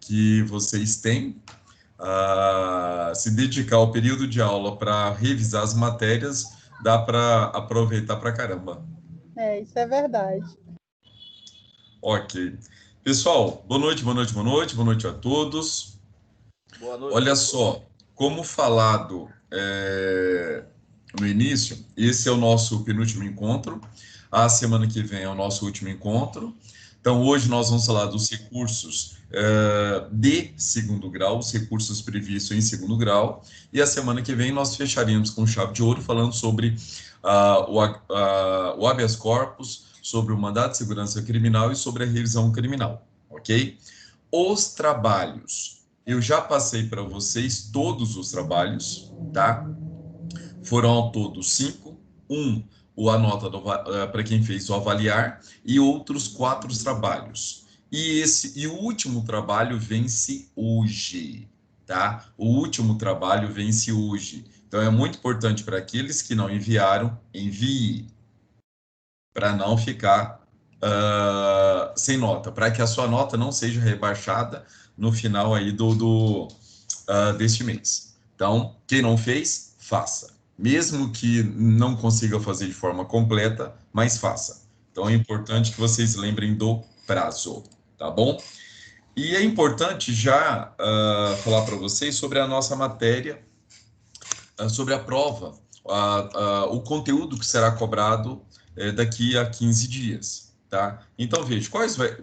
que vocês têm, se dedicar ao período de aula para revisar as matérias, dá para aproveitar para caramba. Isso é verdade. Ok. Pessoal, boa noite, boa noite, boa noite, boa noite a todos. Boa noite. Olha só, como falado no início, esse é o nosso penúltimo encontro. A semana que vem é o nosso último encontro. Então, hoje nós vamos falar dos recursos de segundo grau, os recursos previstos em segundo grau. E a semana que vem nós fecharemos com chave de ouro, falando sobre o habeas corpus, sobre o mandado de segurança criminal e sobre a revisão criminal, ok? Os trabalhos. Eu já passei para vocês todos os trabalhos, tá? Foram ao todo 5. A nota para quem fez o avaliar e outros 4 trabalhos. E o último trabalho vence hoje, tá? O último trabalho vence hoje. Então, é muito importante para aqueles que não enviaram, envie, para não ficar sem nota, para que a sua nota não seja rebaixada no final aí deste mês. Então, quem não fez, faça. Mesmo que não consiga fazer de forma completa, mas faça. Então, é importante que vocês lembrem do prazo, tá bom? E é importante já falar para vocês sobre a nossa matéria, sobre a prova, o conteúdo que será cobrado daqui a 15 dias, tá? Então, veja,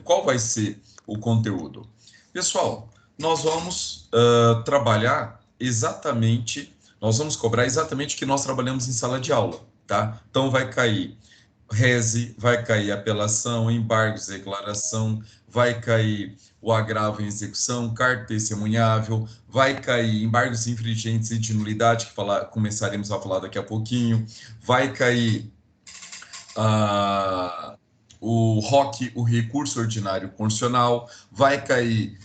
qual vai ser o conteúdo? Pessoal, nós vamos trabalhar exatamente, nós vamos cobrar exatamente o que nós trabalhamos em sala de aula, tá? Então, vai cair rese, vai cair apelação, embargos, declaração, vai cair o agravo em execução, carta testemunhável, vai cair embargos infringentes e de nulidade, que começaremos a falar daqui a pouquinho, vai cair o ROC, o recurso ordinário constitucional, vai cair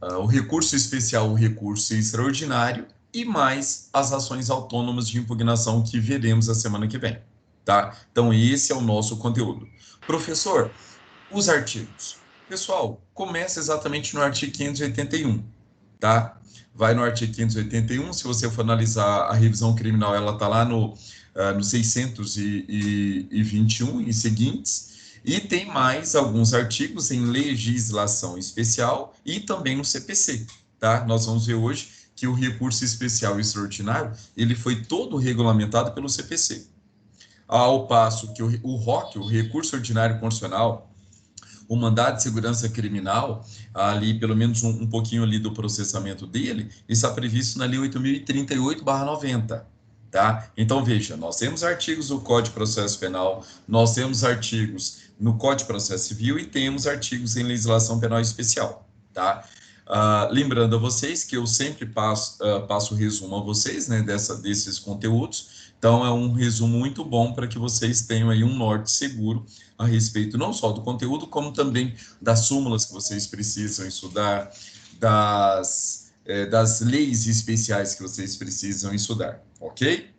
o recurso especial, o recurso extraordinário, e mais as ações autônomas de impugnação que veremos a semana que vem, tá? Então, esse é o nosso conteúdo. Professor, os artigos. Pessoal, começa exatamente no artigo 581, tá? Vai no artigo 581, se você for analisar a revisão criminal, ela está lá no 621 e seguintes, e tem mais alguns artigos em legislação especial e também no CPC, tá? Nós vamos ver hoje que o recurso especial e extraordinário, ele foi todo regulamentado pelo CPC. Ao passo que o ROC, o recurso ordinário constitucional, o mandado de segurança criminal, ali pelo menos um pouquinho ali do processamento dele, está previsto na Lei 8.038/90. Tá? Então, veja, nós temos artigos do Código de Processo Penal, nós temos artigos no Código de Processo Civil e temos artigos em legislação penal especial, tá? Lembrando a vocês que eu sempre passo resumo a vocês, né, desses conteúdos, então é um resumo muito bom para que vocês tenham aí um norte seguro a respeito não só do conteúdo, como também das súmulas que vocês precisam estudar, das leis especiais que vocês precisam estudar, ok?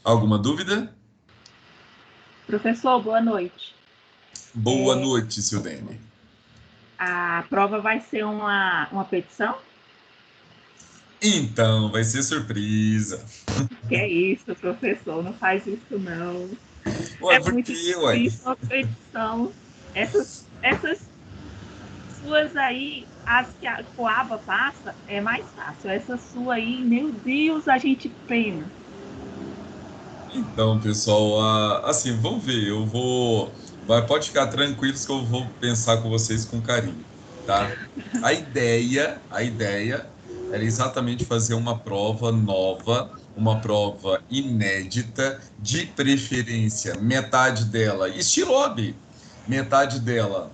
Alguma dúvida? Professor, boa noite. Boa noite, Sildene. A prova vai ser uma petição? Então, vai ser surpresa. Que é isso, professor, não faz isso não. Ué, por muito quê, ué? difícil uma petição. Essas suas aí, as que a Coaba passa, é mais fácil. Essa sua aí, meu Deus, a gente pena. Então, pessoal, assim, vamos ver, pode ficar tranquilos que eu vou pensar com vocês com carinho, tá? A ideia era exatamente fazer uma prova nova, uma prova inédita, de preferência, metade dela, estilo OAB, metade dela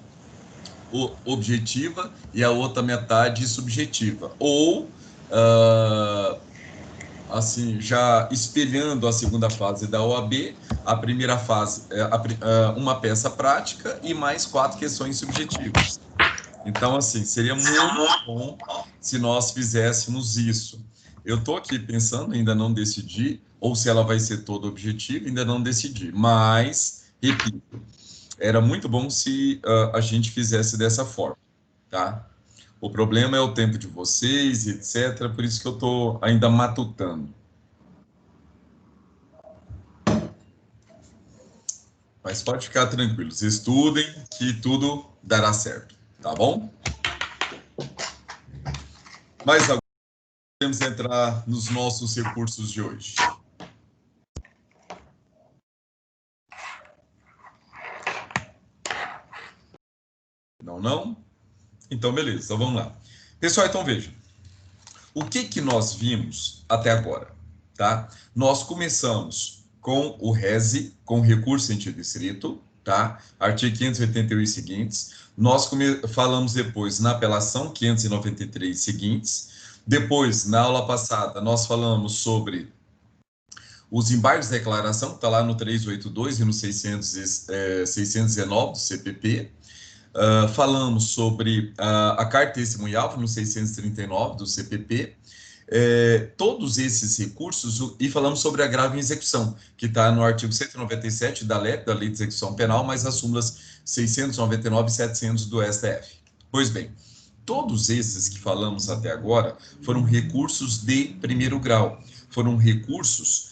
objetiva e a outra metade subjetiva, ou assim, já espelhando a segunda fase da OAB, a primeira fase uma peça prática e mais 4 questões subjetivas. Então, assim, seria muito bom se nós fizéssemos isso. Eu estou aqui pensando, ainda não decidi, ou se ela vai ser toda objetiva, ainda não decidi. Mas, repito, era muito bom se a gente fizesse dessa forma. tá? O problema é o tempo de vocês, etc. Por isso que eu estou ainda matutando. Mas pode ficar tranquilos, estudem que tudo dará certo, tá bom? Mas agora podemos entrar nos nossos recursos de hoje. Não, não? Então, beleza, então vamos lá. Pessoal, então vejam. O que nós vimos até agora, tá? Nós começamos com o RESE, com recurso sentido estrito, tá? Artigo 581 e seguintes. Nós falamos depois na apelação 593 e seguintes. Depois, na aula passada, nós falamos sobre os embargos de declaração, que está lá no 382 e no 619 do CPP. Falamos sobre a carta testemunhal no 639 do CPP, todos esses recursos, e falamos sobre agravo em execução, que está no artigo 197 da LEP, da Lei de Execução Penal, mais as súmulas 699 e 700 do STF. Pois bem, todos esses que falamos até agora foram recursos de primeiro grau, foram recursos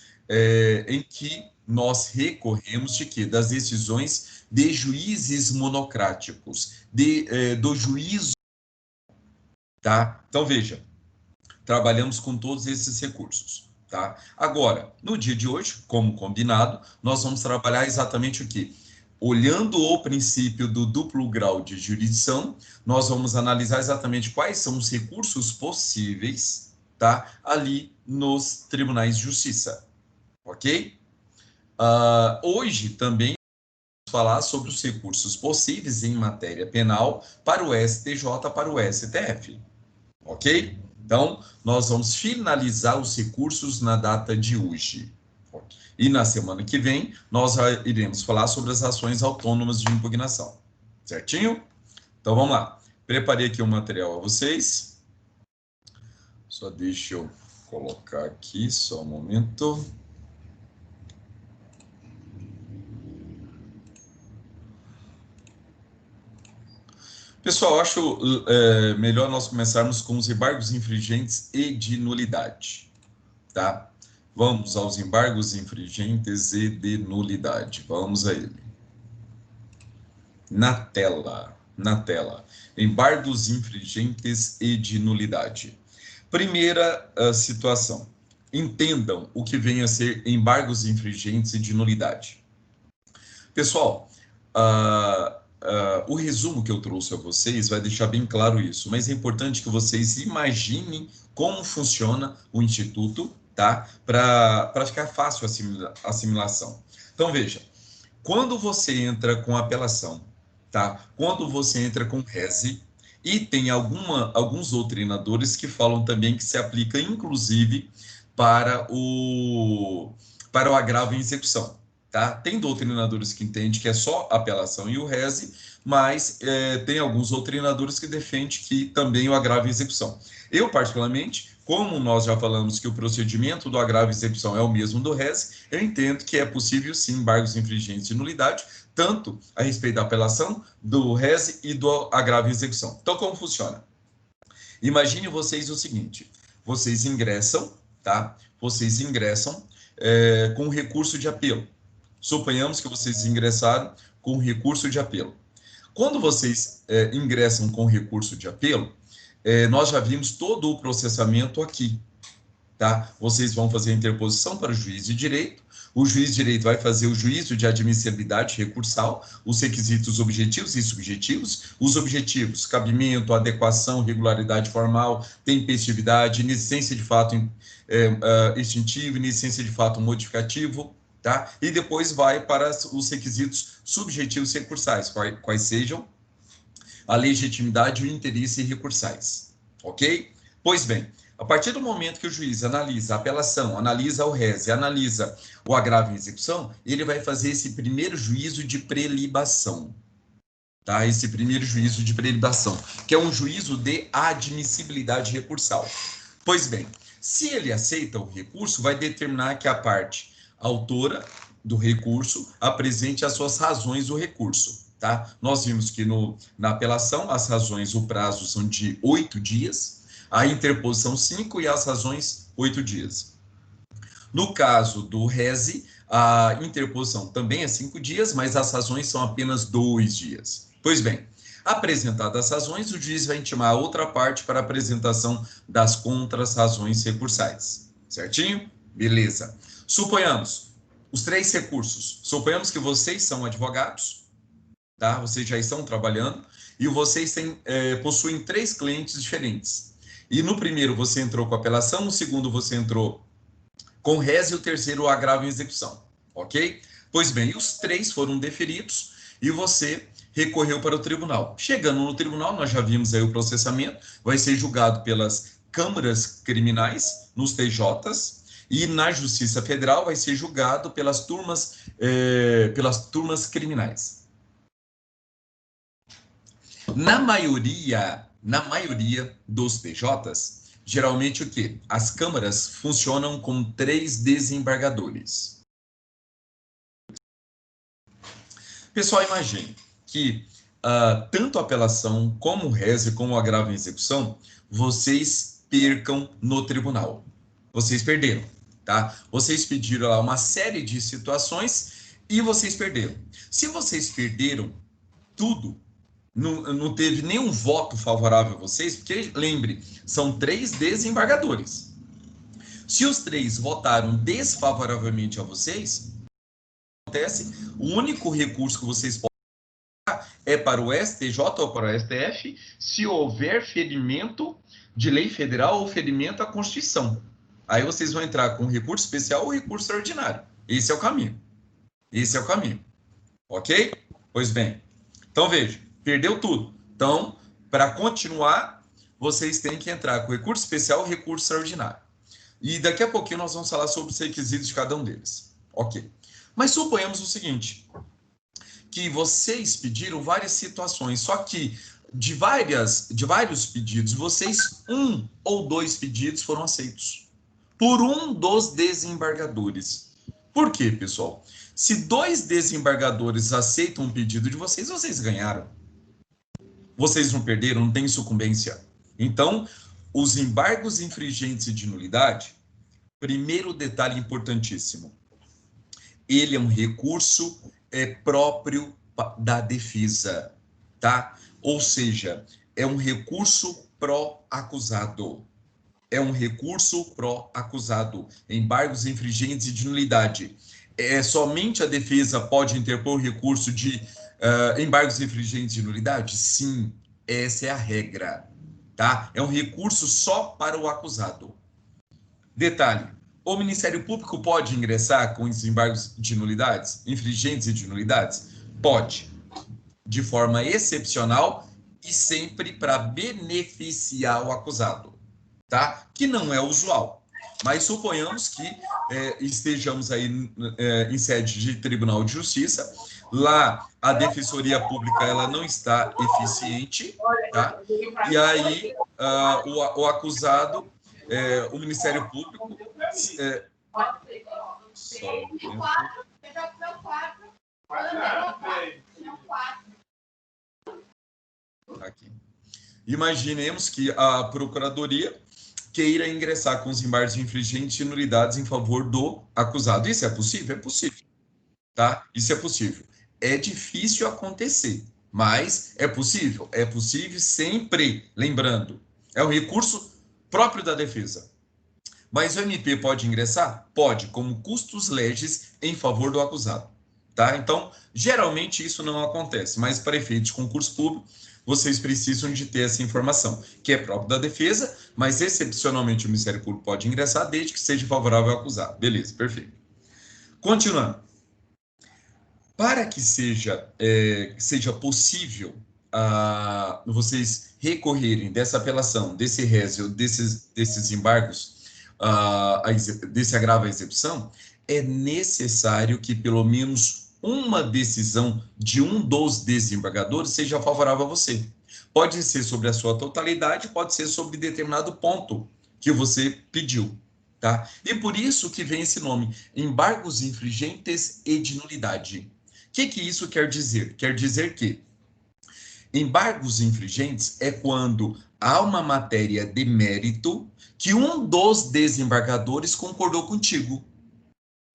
em que nós recorremos de quê? Das decisões de juízes monocráticos, do juízo, tá? Então, veja, trabalhamos com todos esses recursos, tá? Agora, no dia de hoje, como combinado, nós vamos trabalhar exatamente o quê? Olhando o princípio do duplo grau de jurisdição, nós vamos analisar exatamente quais são os recursos possíveis, tá? Ali nos tribunais de justiça, ok? Hoje também falar sobre os recursos possíveis em matéria penal para o STJ, para o STF, ok? Então, nós vamos finalizar os recursos na data de hoje. E na semana que vem, nós iremos falar sobre as ações autônomas de impugnação, certinho? Então, vamos lá. Preparei aqui um material a vocês. Só deixa eu colocar aqui, só um momento. Pessoal, acho melhor nós começarmos com os embargos infringentes e de nulidade, tá? Vamos aos embargos infringentes e de nulidade. Vamos a ele. Na tela. Embargos infringentes e de nulidade. Primeira situação. Entendam o que vem a ser embargos infringentes e de nulidade. Pessoal, o resumo que eu trouxe a vocês vai deixar bem claro isso, mas é importante que vocês imaginem como funciona o Instituto, tá? Para ficar fácil a assimilação. Então, veja, quando você entra com apelação, tá? Quando você entra com RESE, e tem alguns doutrinadores que falam também que se aplica, inclusive, para o agravo em execução. Tá? Tem doutrinadores que entendem que é só apelação e o RESE, mas tem alguns doutrinadores que defendem que também o agravo em execução. Eu, particularmente, como nós já falamos que o procedimento do agravo em execução é o mesmo do RESE, eu entendo que é possível, sim, embargos infringentes de nulidade, tanto a respeito da apelação, do RESE e do agravo em execução. Então, como funciona? Imagine vocês o seguinte, vocês ingressam, tá? Vocês ingressam com recurso de apelo. Suponhamos que vocês ingressaram com recurso de apelo. Quando vocês ingressam com recurso de apelo, nós já vimos todo o processamento aqui, tá? Vocês vão fazer a interposição para o juiz de direito, o juiz de direito vai fazer o juízo de admissibilidade recursal, os requisitos objetivos e subjetivos, os objetivos, cabimento, adequação, regularidade formal, tempestividade, inexistência de fato extintivo, inexistência de fato modificativo, tá? E depois vai para os requisitos subjetivos recursais, quais sejam a legitimidade e o interesse recursais, ok? Pois bem, a partir do momento que o juiz analisa a apelação, analisa o RESE, analisa o agravo em execução, ele vai fazer esse primeiro juízo de prelibação, tá? Esse primeiro juízo de prelibação, que é um juízo de admissibilidade recursal. Pois bem, se ele aceita o recurso, vai determinar que a parte autora do recurso apresente as suas razões do recurso, tá? Nós vimos que na apelação, as razões, o prazo são de 8 dias, a interposição 5 e as razões 8 dias. No caso do rese, a interposição também é 5 dias, mas as razões são apenas 2 dias. Pois bem, apresentadas as razões, o juiz vai intimar a outra parte para a apresentação das contras-razões recursais. Certinho? Beleza. Suponhamos os 3 recursos. Suponhamos que vocês são advogados, tá? Vocês já estão trabalhando e vocês possuem 3 clientes diferentes. E no primeiro você entrou com apelação, no segundo você entrou com rese e o terceiro agravo em execução, ok? Pois bem, os 3 foram deferidos e você recorreu para o tribunal. Chegando no tribunal, nós já vimos aí o processamento, vai ser julgado pelas câmaras criminais, nos TJs, e na Justiça Federal vai ser julgado pelas turmas criminais. Na maioria dos TJs, geralmente o quê? As câmaras funcionam com 3 desembargadores. Pessoal, imagine que tanto a apelação como o rese, como o agravo em execução, vocês percam no tribunal. Vocês perderam, tá? Vocês pediram lá uma série de situações e vocês perderam. Se vocês perderam tudo, não teve nenhum voto favorável a vocês, porque, lembre, são 3 desembargadores. Se os 3 votaram desfavoravelmente a vocês, acontece, o único recurso que vocês podem dar é para o STJ ou para o STF, se houver ferimento de lei federal ou ferimento à Constituição. Aí vocês vão entrar com recurso especial ou recurso extraordinário. Esse é o caminho. Esse é o caminho. Ok? Pois bem. Então, veja. Perdeu tudo. Então, para continuar, vocês têm que entrar com recurso especial ou recurso extraordinário. E daqui a pouquinho nós vamos falar sobre os requisitos de cada um deles. Ok. Mas suponhamos o seguinte, que vocês pediram várias situações, só que de vários pedidos, vocês, 1 ou 2 pedidos foram aceitos por um dos desembargadores. Por quê, pessoal? Se 2 desembargadores aceitam um pedido de vocês, vocês ganharam. Vocês não perderam, não tem sucumbência. Então, os embargos infringentes e de nulidade, primeiro detalhe importantíssimo, ele é um recurso próprio da defesa, tá? Ou seja, é um recurso pró-acusado. É um recurso pró-acusado. Embargos infringentes e de nulidade. Somente a defesa pode interpor recurso de embargos infringentes de nulidade? Sim, essa é a regra, tá? É um recurso só para o acusado. Detalhe, o Ministério Público pode ingressar com esses embargos de nulidades, infringentes e de nulidades? Pode, de forma excepcional e sempre para beneficiar o acusado, tá? Que não é usual. Mas suponhamos que estejamos aí em sede de Tribunal de Justiça, lá a Defensoria Pública ela não está eficiente, tá? E aí o acusado, o Ministério Público... Aqui. Imaginemos que a Procuradoria queira ingressar com os embargos infringentes e nulidades em favor do acusado. Isso é possível? É possível, tá? Isso é possível. É difícil acontecer, mas é possível? É possível sempre, lembrando, é um recurso próprio da defesa. Mas o MP pode ingressar? Pode, como custos legis em favor do acusado, tá? Então, geralmente isso não acontece, mas para efeitos de concurso público, vocês precisam de ter essa informação, que é próprio da defesa, mas excepcionalmente o Ministério Público pode ingressar desde que seja favorável ao acusado. Beleza, perfeito. Continuando. Para que seja possível vocês recorrerem dessa apelação, desse résio, desses embargos, desse agravo à execução, é necessário que pelo menos uma decisão de um dos desembargadores seja favorável a você. Pode ser sobre a sua totalidade, pode ser sobre determinado ponto que você pediu, tá? E por isso que vem esse nome, embargos infringentes e de nulidade, que isso quer dizer? Quer dizer que embargos infringentes é quando há uma matéria de mérito que um dos desembargadores concordou contigo.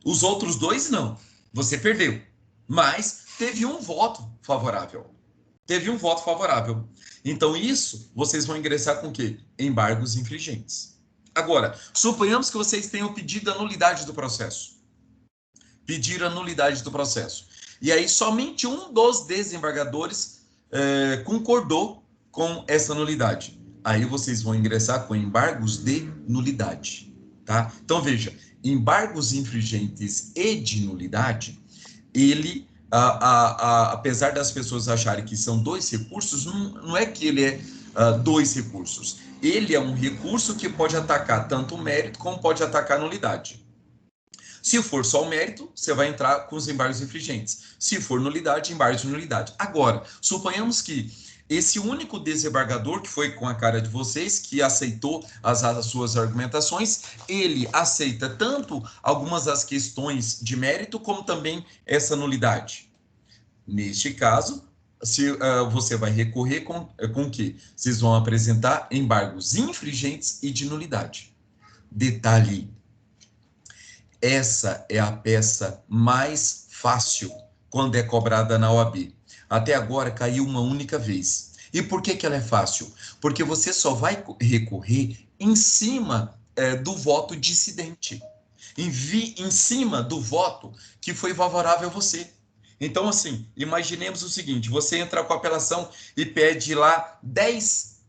Os outros dois não. Você perdeu. Mas teve um voto favorável. Teve um voto favorável. Então, isso, vocês vão ingressar com o quê? Embargos infringentes. Agora, suponhamos que vocês tenham pedido a nulidade do processo. Pedir a nulidade do processo. E aí, somente um dos desembargadores concordou com essa nulidade. Aí, vocês vão ingressar com embargos de nulidade. Tá? Então, veja, embargos infringentes e de nulidade, ele, apesar das pessoas acharem que são dois recursos, não é que ele é dois recursos. Ele é um recurso que pode atacar tanto o mérito como pode atacar a nulidade. Se for só o mérito, você vai entrar com os embargos infringentes. Se for nulidade, embargos de nulidade. Agora, suponhamos que esse único desembargador, que foi com a cara de vocês, que aceitou as suas argumentações, ele aceita tanto algumas das questões de mérito, como também essa nulidade. Neste caso, você vai recorrer com o quê? Vocês vão apresentar embargos infringentes e de nulidade. Detalhe: essa é a peça mais fácil quando é cobrada na OAB. Até agora caiu uma única vez. E por que ela é fácil? Porque você só vai recorrer em cima do voto dissidente. Em cima do voto que foi favorável a você. Então, assim, imaginemos o seguinte: você entra com a apelação e pede lá 10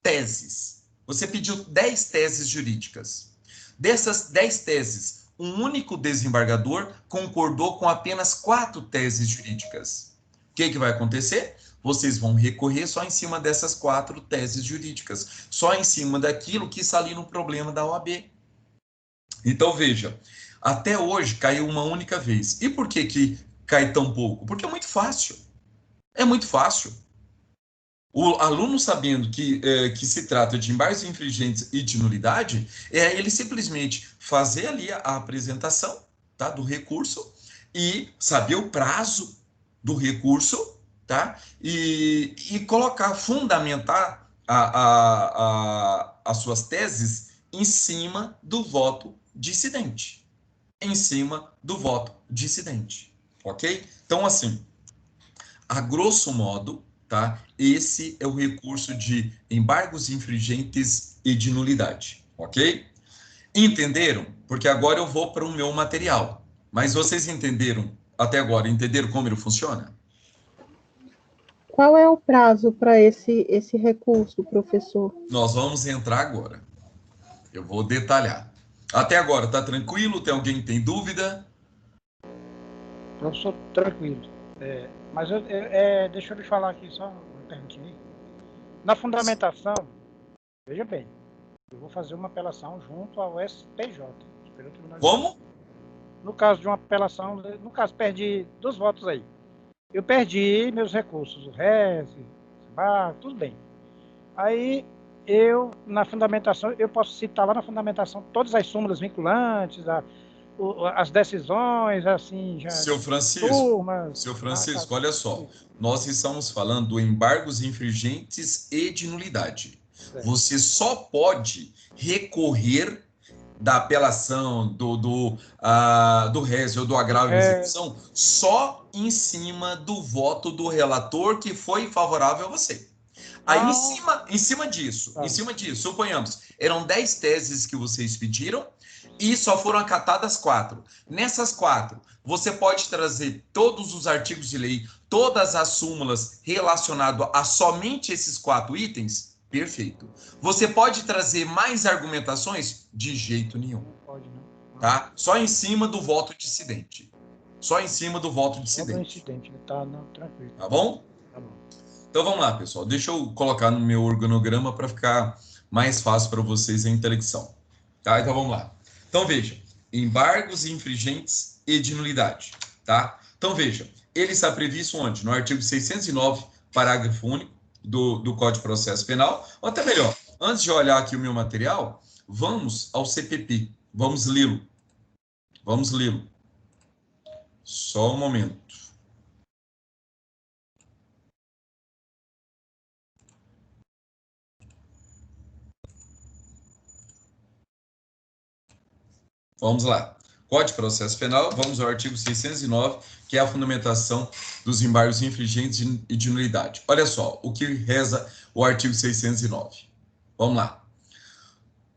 teses. Você pediu 10 teses jurídicas. Dessas 10 teses, um único desembargador concordou com apenas 4 teses jurídicas. O que vai acontecer? Vocês vão recorrer só em cima dessas 4 teses jurídicas, só em cima daquilo que está ali no problema da OAB. Então, veja, até hoje caiu uma única vez. E por que cai tão pouco? Porque é muito fácil. É muito fácil. O aluno, sabendo que se trata de embargos infringentes e de nulidade, ele simplesmente fazer ali a apresentação, tá, do recurso e saber o prazo do recurso, tá, e colocar, fundamentar as suas teses em cima do voto dissidente. Em cima do voto dissidente. Ok? Então, assim, a grosso modo, tá? Esse é o recurso de embargos infringentes e de nulidade, ok? Entenderam? Porque agora eu vou para o meu material. Mas vocês entenderam até agora? Entenderam como ele funciona? Qual é o prazo para esse recurso, professor? Nós vamos entrar agora. Eu vou detalhar. Até agora, tá tranquilo? Tem alguém que tem dúvida? Professor, tranquilo. Mas deixa eu lhe falar aqui só uma perguntinha. Na fundamentação, veja bem, eu vou fazer uma apelação junto ao STJ. Como? No caso de uma apelação, no caso, perdi 2 votos aí. Eu perdi meus recursos, o RES, tudo bem. Aí, na fundamentação, eu posso citar lá na fundamentação todas as súmulas vinculantes, as decisões, assim, já... Seu Francisco, olha só. Nós estamos falando do embargos infringentes e de nulidade. Certo. Você só pode recorrer da apelação, do RES ou do agravo de execução só em cima do voto do relator que foi favorável a você. Aí, em cima disso, suponhamos, eram 10 teses que vocês pediram e só foram acatadas 4. Nessas 4, você pode trazer todos os artigos de lei, todas as súmulas relacionadas a somente esses 4 itens? Perfeito. Você pode trazer mais argumentações? De jeito nenhum. Pode não. Tá? Só em cima do voto dissidente. Só em cima do voto dissidente. Tranquilo. Tá bom? Tá bom. Então vamos lá, pessoal. Deixa eu colocar no meu organograma para ficar mais fácil para vocês a intelecção. Tá? Então vamos lá. Então veja, embargos infringentes e de nulidade. Tá? Então veja, ele está previsto onde? No artigo 609, parágrafo único do Código de Processo Penal. Ou até melhor, antes de olhar aqui o meu material, vamos ao CPP. Vamos lê-lo. Só um momento. Vamos lá. Código de Processo Penal, vamos ao artigo 609, que é a fundamentação dos embargos infringentes e de nulidade. Olha só o que reza o artigo 609. Vamos lá.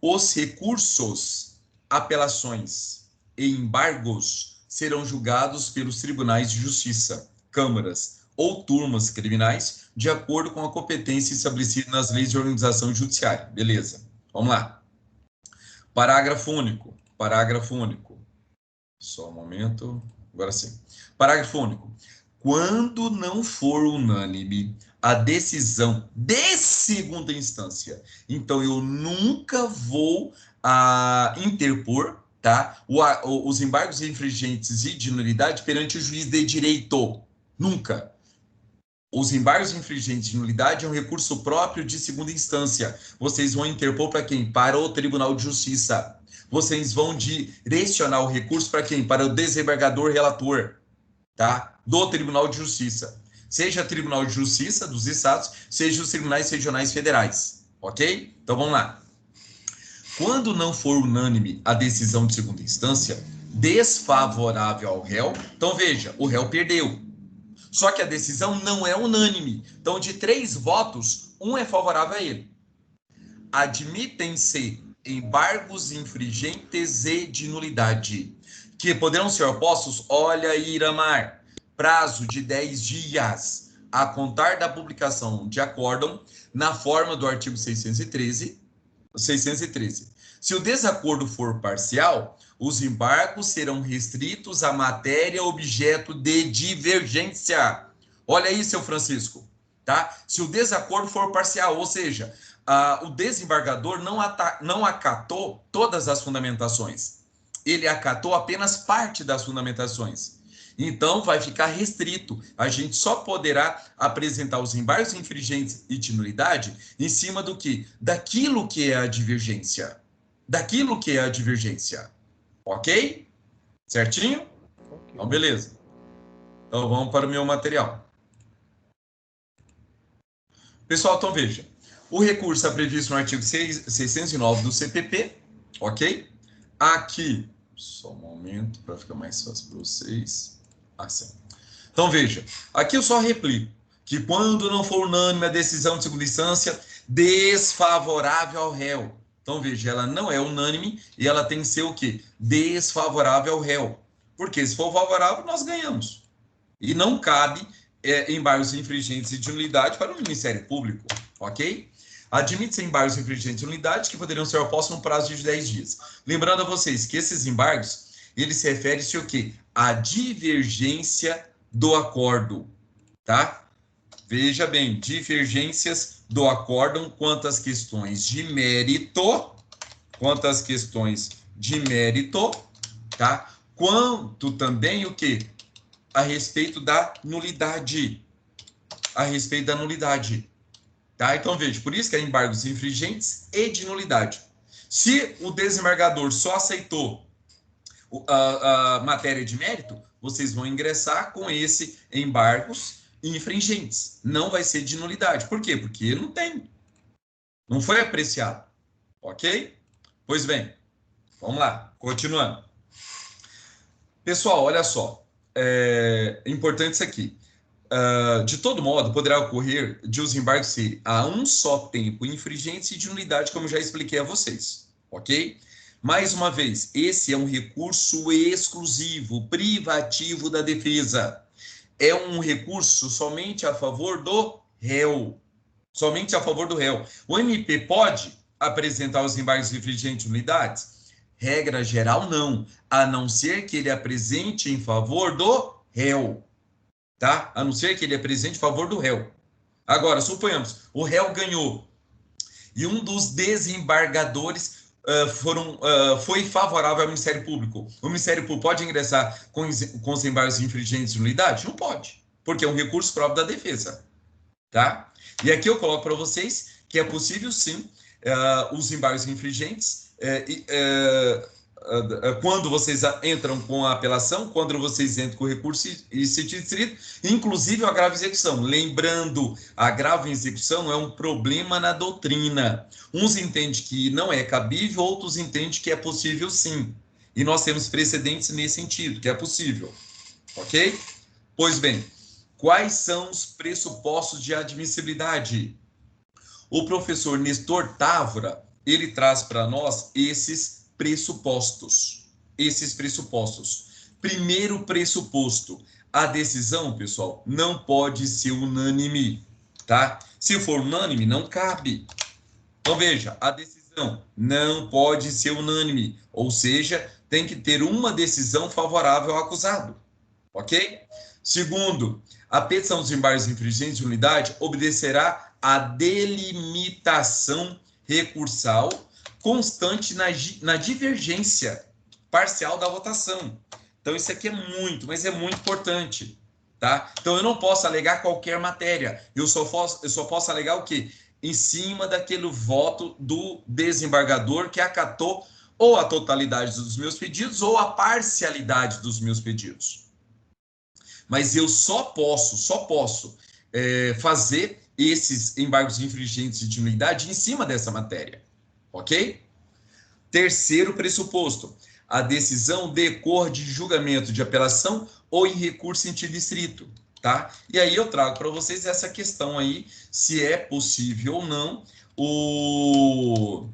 Os recursos, apelações e embargos serão julgados pelos tribunais de justiça, câmaras ou turmas criminais, de acordo com a competência estabelecida nas leis de organização judiciária. Beleza. Vamos lá. Parágrafo único. Parágrafo único. Só um momento. Agora sim. Parágrafo único. Quando não for unânime a decisão de segunda instância, então eu nunca vou interpor, tá, os embargos infringentes e de nulidade perante o juiz de direito. Nunca. Os embargos infringentes de nulidade é um recurso próprio de segunda instância. Vocês vão interpor para quem? Para o Tribunal de Justiça. Vocês vão direcionar o recurso para quem? Para o desembargador relator, tá? Do Tribunal de Justiça. Seja Tribunal de Justiça dos Estados, seja os tribunais regionais federais, ok? Então vamos lá. Quando não for unânime a decisão de segunda instância, desfavorável ao réu, então veja, o réu perdeu. Só que a decisão não é unânime. Então, de 3 votos, 1 é favorável a ele. Admitem-se embargos infringentes e de nulidade, que poderão ser opostos, olha, Iramar, prazo de 10 dias, a contar da publicação de acórdão, na forma do artigo 613. Se o desacordo for parcial, os embargos serão restritos à matéria objeto de divergência. Olha aí, seu Francisco, tá? Se o desacordo for parcial, ou seja, o desembargador não acatou todas as fundamentações. Ele acatou apenas parte das fundamentações. Então, vai ficar restrito. A gente só poderá apresentar os embargos infringentes e de nulidade em cima do quê? Daquilo que é a divergência. Daquilo que é a divergência. Ok? Certinho? Okay. Então, beleza. Então, vamos para o meu material. Pessoal, então veja. O recurso é previsto no artigo 609 do CPP. Ok? Aqui, só um momento para ficar mais fácil para vocês. Assim. Então, veja. Aqui eu só replico que quando não for unânime a decisão de segunda instância desfavorável ao réu. Então, veja, ela não é unânime e ela tem que ser o quê? Desfavorável ao réu. Porque se for favorável, nós ganhamos. E não cabe embargos infringentes e de nulidade para o Ministério Público, ok? Admite-se embargos infringentes de nulidade que poderiam ser opostos no prazo de 10 dias. Lembrando a vocês que esses embargos, eles se referem-se o quê? À divergência do acordo, tá? Veja bem, divergências do acórdão quanto às questões de mérito, tá? Quanto também o quê? A respeito da nulidade. Tá? Então, veja, por isso que é embargos infringentes e de nulidade. Se o desembargador só aceitou a matéria de mérito, vocês vão ingressar com esse embargos infringentes. Não vai ser de nulidade. Por quê? Porque não tem. Não foi apreciado. Ok? Pois bem, vamos lá. Continuando. Pessoal, olha só. É importante isso aqui. De todo modo, poderá ocorrer de os embargos serem a um só tempo infringentes e de nulidade, como eu já expliquei a vocês. Ok? Mais uma vez, esse é um recurso exclusivo, privativo da defesa. É um recurso somente a favor do réu. Somente a favor do réu. O MP pode apresentar os embargos infringentes de nulidades? Regra geral, não. A não ser que ele apresente em favor do réu. Tá? A não ser que ele apresente em favor do réu. Agora, suponhamos, o réu ganhou. E um dos desembargadores foi favorável ao Ministério Público. O Ministério Público pode ingressar com os embargos infringentes de nulidade? Não pode, porque é um recurso próprio da defesa. Tá? E aqui eu coloco para vocês que é possível, sim, os embargos infringentes, quando vocês entram com a apelação, quando vocês entram com o recurso e se distrito, inclusive o agravo em execução. Lembrando, agravo em execução é um problema na doutrina. Uns entendem que não é cabível, outros entendem que é possível sim. E nós temos precedentes nesse sentido, que é possível. Ok? Pois bem, quais são os pressupostos de admissibilidade? O professor Nestor Távora, ele traz para nós esses pressupostos. Esses pressupostos. Primeiro pressuposto, a decisão, pessoal, não pode ser unânime, tá? Se for unânime, não cabe. Então, veja, a decisão não pode ser unânime, ou seja, tem que ter uma decisão favorável ao acusado, ok? Segundo, a petição dos embargos infringentes de unidade obedecerá à delimitação recursal constante na divergência parcial da votação. Então, isso aqui é muito, mas é muito importante, tá? Então, eu não posso alegar qualquer matéria. Eu só posso alegar o quê? Em cima daquele voto do desembargador que acatou ou a totalidade dos meus pedidos ou a parcialidade dos meus pedidos. Mas eu só posso fazer esses embargos infringentes de nulidade em cima dessa matéria, ok? Terceiro pressuposto, a decisão decorre de julgamento de apelação ou em recurso interdistrito, tá? E aí eu trago para vocês essa questão aí, se é possível ou não o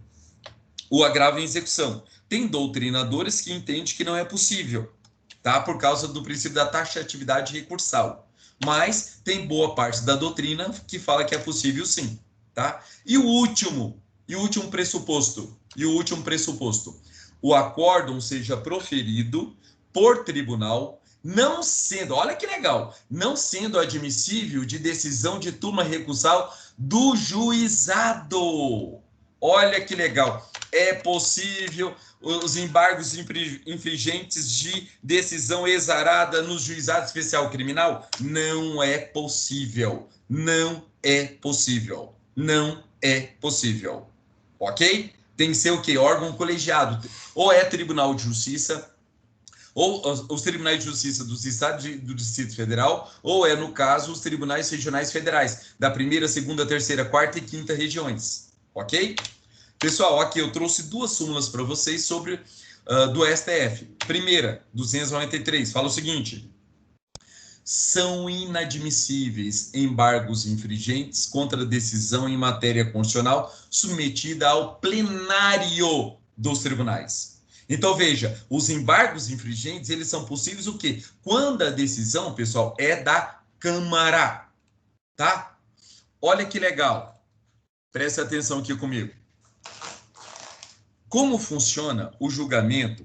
agravo em execução. Tem doutrinadores que entendem que não é possível, tá? Por causa do princípio da taxatividade recursal. Mas tem boa parte da doutrina que fala que é possível sim, tá? E o último pressuposto, o acórdão seja proferido por tribunal, não sendo, olha que legal, não sendo admissível de decisão de turma recursal do juizado. Olha que legal, é possível os embargos infringentes de decisão exarada no juizado especial criminal? Não é possível, não é possível, não é possível, ok? Tem que ser o quê? Órgão colegiado, ou é Tribunal de Justiça, ou os tribunais de justiça dos estados do Distrito Federal, ou é, no caso, os tribunais regionais federais, da primeira, segunda, terceira, quarta e quinta regiões, ok? Pessoal, aqui eu trouxe duas súmulas para vocês sobre do STF. Primeira, 293, fala o seguinte: são inadmissíveis embargos infringentes contra decisão em matéria constitucional submetida ao plenário dos tribunais. Então, veja, os embargos infringentes, eles são possíveis o quê? Quando a decisão, pessoal, é da Câmara, tá? Olha que legal. Preste atenção aqui comigo. Como funciona o julgamento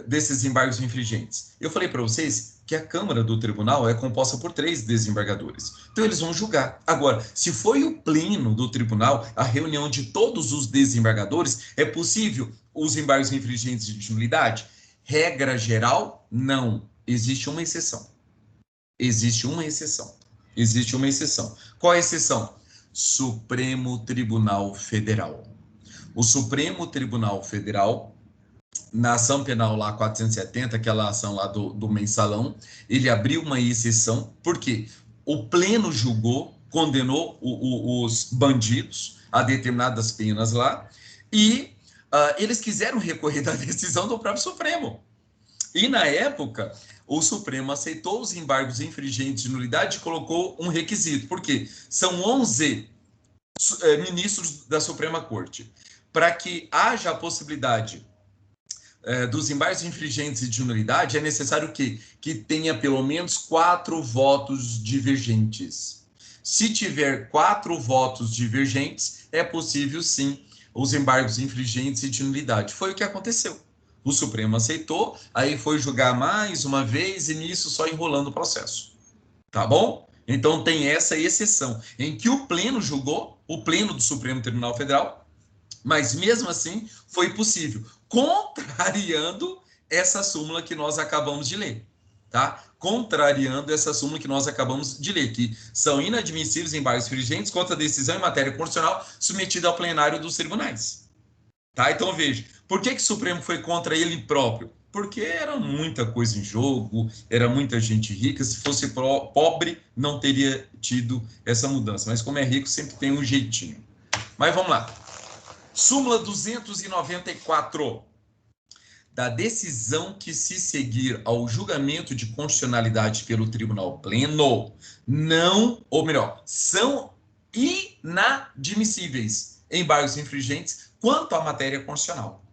desses embargos infringentes? Eu falei para vocês que a Câmara do Tribunal é composta por 3 desembargadores. Então, eles vão julgar. Agora, se foi o pleno do tribunal, a reunião de todos os desembargadores, é possível os embargos infringentes de nulidade? Regra geral, não. Existe uma exceção. Existe uma exceção. Existe uma exceção. Qual é a exceção? Supremo Tribunal Federal. O Supremo Tribunal Federal, na ação penal lá 470, aquela ação lá do mensalão, ele abriu uma exceção, porque o pleno julgou, condenou os bandidos a determinadas penas lá, e eles quiseram recorrer da decisão do próprio Supremo. E, na época, o Supremo aceitou os embargos infringentes de nulidade e colocou um requisito. Por quê? São 11 ministros da Suprema Corte. Para que haja a possibilidade dos embargos infringentes de nulidade, é necessário o quê? Que tenha pelo menos 4 votos divergentes. Se tiver 4 votos divergentes, é possível, sim, os embargos infringentes de nulidade. Foi o que aconteceu. O Supremo aceitou, aí foi julgar mais uma vez e nisso só enrolando o processo. Tá bom? Então tem essa exceção, em que o pleno julgou, o pleno do Supremo Tribunal Federal, mas mesmo assim foi possível, contrariando essa súmula que nós acabamos de ler, tá? Contrariando essa súmula que nós acabamos de ler, que são inadmissíveis embargos infringentes contra a decisão em matéria constitucional submetida ao plenário dos tribunais. Tá? Então veja, por que o Supremo foi contra ele próprio? Porque era muita coisa em jogo, era muita gente rica. Se fosse pobre, não teria tido essa mudança. Mas como é rico, sempre tem um jeitinho. Mas vamos lá. Súmula 294. da decisão que se seguir ao julgamento de constitucionalidade pelo Tribunal Pleno não, ou melhor, são inadmissíveis embargos infringentes quanto à matéria constitucional,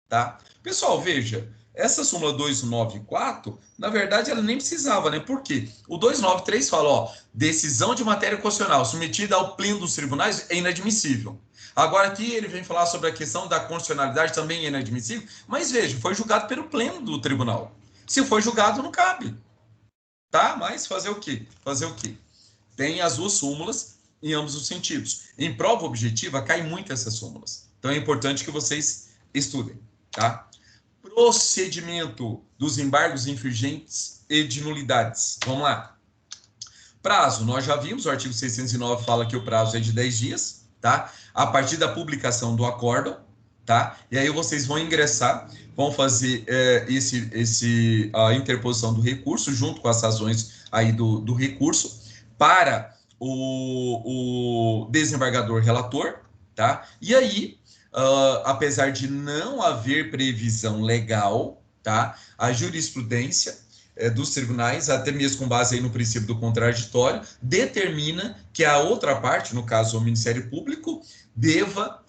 tá? Pessoal, veja, essa súmula 294, na verdade, ela nem precisava, né? Por quê? O 293 fala, ó, decisão de matéria constitucional submetida ao pleno dos tribunais é inadmissível. Agora aqui ele vem falar sobre a questão da constitucionalidade, também é inadmissível, mas veja, foi julgado pelo pleno do tribunal. Se foi julgado, não cabe. Tá? Mas fazer o quê? Fazer o quê? Tem as duas súmulas em ambos os sentidos. Em prova objetiva, cai muito essas súmulas. Então é importante que vocês estudem, tá? Procedimento dos embargos infringentes e de nulidades. Vamos lá. Prazo, nós já vimos, o artigo 609 fala que o prazo é de 10 dias, tá? A partir da publicação do acórdão, tá? E aí vocês vão ingressar, vão fazer a interposição do recurso, junto com as razões aí do recurso, para o desembargador relator, tá? E aí, apesar de não haver previsão legal, tá? A jurisprudência dos tribunais, até mesmo com base aí no princípio do contraditório, determina que a outra parte, no caso o Ministério Público, deva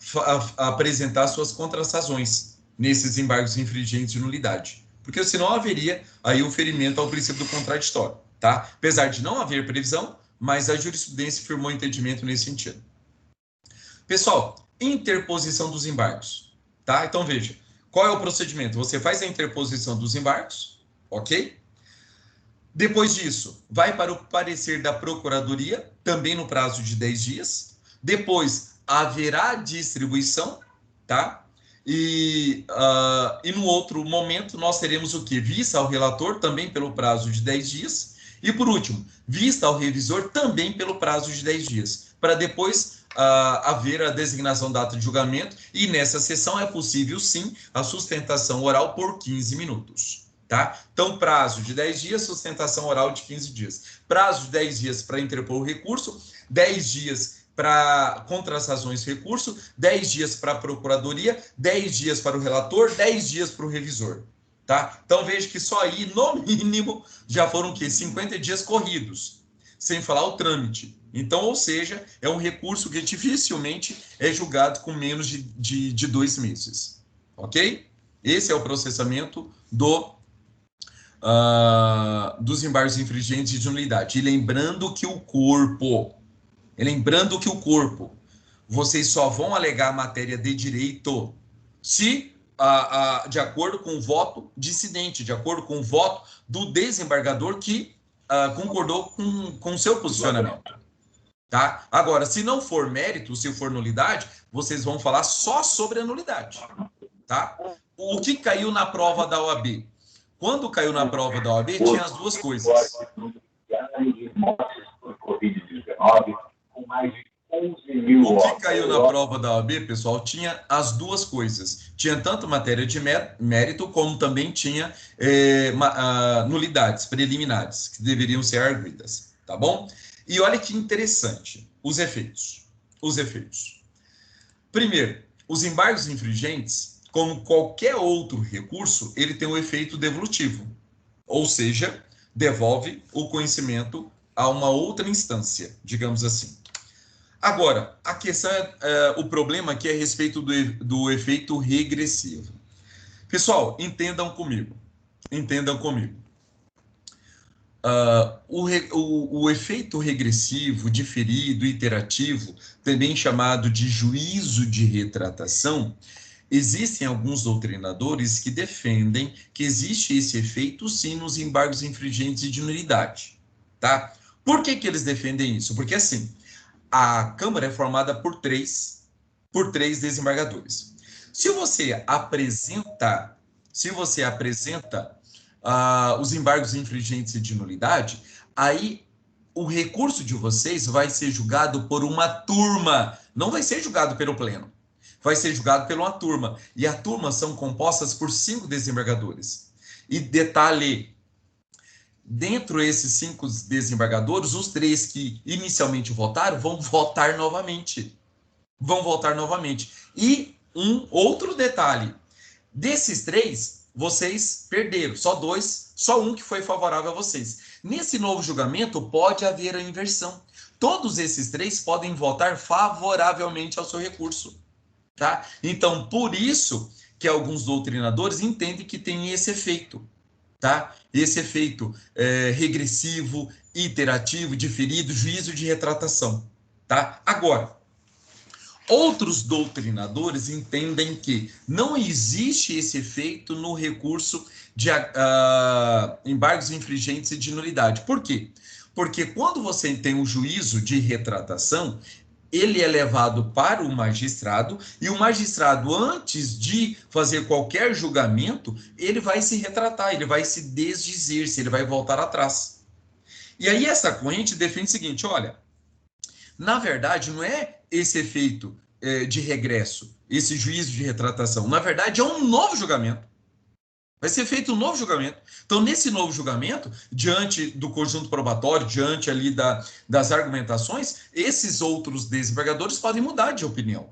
apresentar suas contrarrazões nesses embargos infringentes de nulidade. Porque senão haveria aí o ferimento ao princípio do contraditório, tá? Apesar de não haver previsão, mas a jurisprudência firmou entendimento nesse sentido. Pessoal, interposição dos embargos, tá? Então veja, qual é o procedimento? Você faz a interposição dos embargos, ok? Depois disso, vai para o parecer da Procuradoria, também no prazo de 10 dias. Depois, haverá distribuição, tá? E no outro momento, nós teremos o quê? Vista ao relator, também pelo prazo de 10 dias. E, por último, vista ao revisor, também pelo prazo de 10 dias. Para depois haver a designação da data de julgamento. E nessa sessão é possível, sim, a sustentação oral por 15 minutos. Tá? Então, prazo de 10 dias, sustentação oral de 15 dias. Prazo de 10 dias para interpor o recurso, 10 dias para contra as razões recurso, 10 dias para a procuradoria, 10 dias para o relator, 10 dias para o revisor. Tá? Então, veja que só aí, no mínimo, já foram o quê? 50 dias corridos, sem falar o trâmite. Então, ou seja, é um recurso que dificilmente é julgado com menos de 2 meses. Ok? Esse é o processamento dos embargos infringentes de nulidade. E lembrando que o corpo, vocês só vão alegar matéria de direito se, de acordo com o voto dissidente, de acordo com o voto do desembargador que concordou com o seu posicionamento. Tá? Agora, se não for mérito, se for nulidade, vocês vão falar só sobre a nulidade. Tá? O que caiu na prova da OAB? Quando caiu na prova da OAB, tinha as duas coisas. O que caiu na prova da OAB, pessoal, tinha as duas coisas. Tinha tanto matéria de mérito, como também tinha nulidades preliminares, que deveriam ser arguidas. Tá bom? E olha que interessante, os efeitos. Primeiro, os embargos infringentes, como qualquer outro recurso, ele tem um efeito devolutivo, ou seja, devolve o conhecimento a uma outra instância, digamos assim. Agora, a questão o problema aqui é a respeito do efeito regressivo. Pessoal, entendam comigo. O efeito regressivo, diferido, iterativo, também chamado de juízo de retratação, existem alguns doutrinadores que defendem que existe esse efeito, sim, nos embargos infringentes de nulidade, tá? Por que eles defendem isso? Porque, assim, a Câmara é formada por três desembargadores. Se você apresenta os embargos infringentes de nulidade, aí o recurso de vocês vai ser julgado por uma turma, não vai ser julgado pelo pleno. Vai ser julgado por uma turma. E a turma são compostas por 5 desembargadores. E detalhe, dentro desses 5 desembargadores, os 3 que inicialmente votaram vão votar novamente. E um outro detalhe, desses 3, vocês perderam. Só 2, só 1 que foi favorável a vocês. Nesse novo julgamento, pode haver a inversão. Todos esses 3 podem votar favoravelmente ao seu recurso. Tá? Então, por isso que alguns doutrinadores entendem que tem esse efeito. Tá? Esse efeito regressivo, iterativo, diferido, juízo de retratação. Tá? Agora, outros doutrinadores entendem que não existe esse efeito no recurso de embargos infringentes e de nulidade. Por quê? Porque quando você tem um juízo de retratação, ele é levado para o magistrado e o magistrado, antes de fazer qualquer julgamento, ele vai se retratar, ele vai se desdizer-se, ele vai voltar atrás. E aí essa corrente defende o seguinte, olha, na verdade não é esse efeito de regresso, esse juízo de retratação, na verdade é um novo julgamento. Vai ser feito um novo julgamento. Então, nesse novo julgamento, diante do conjunto probatório, diante ali das argumentações, esses outros desembargadores podem mudar de opinião.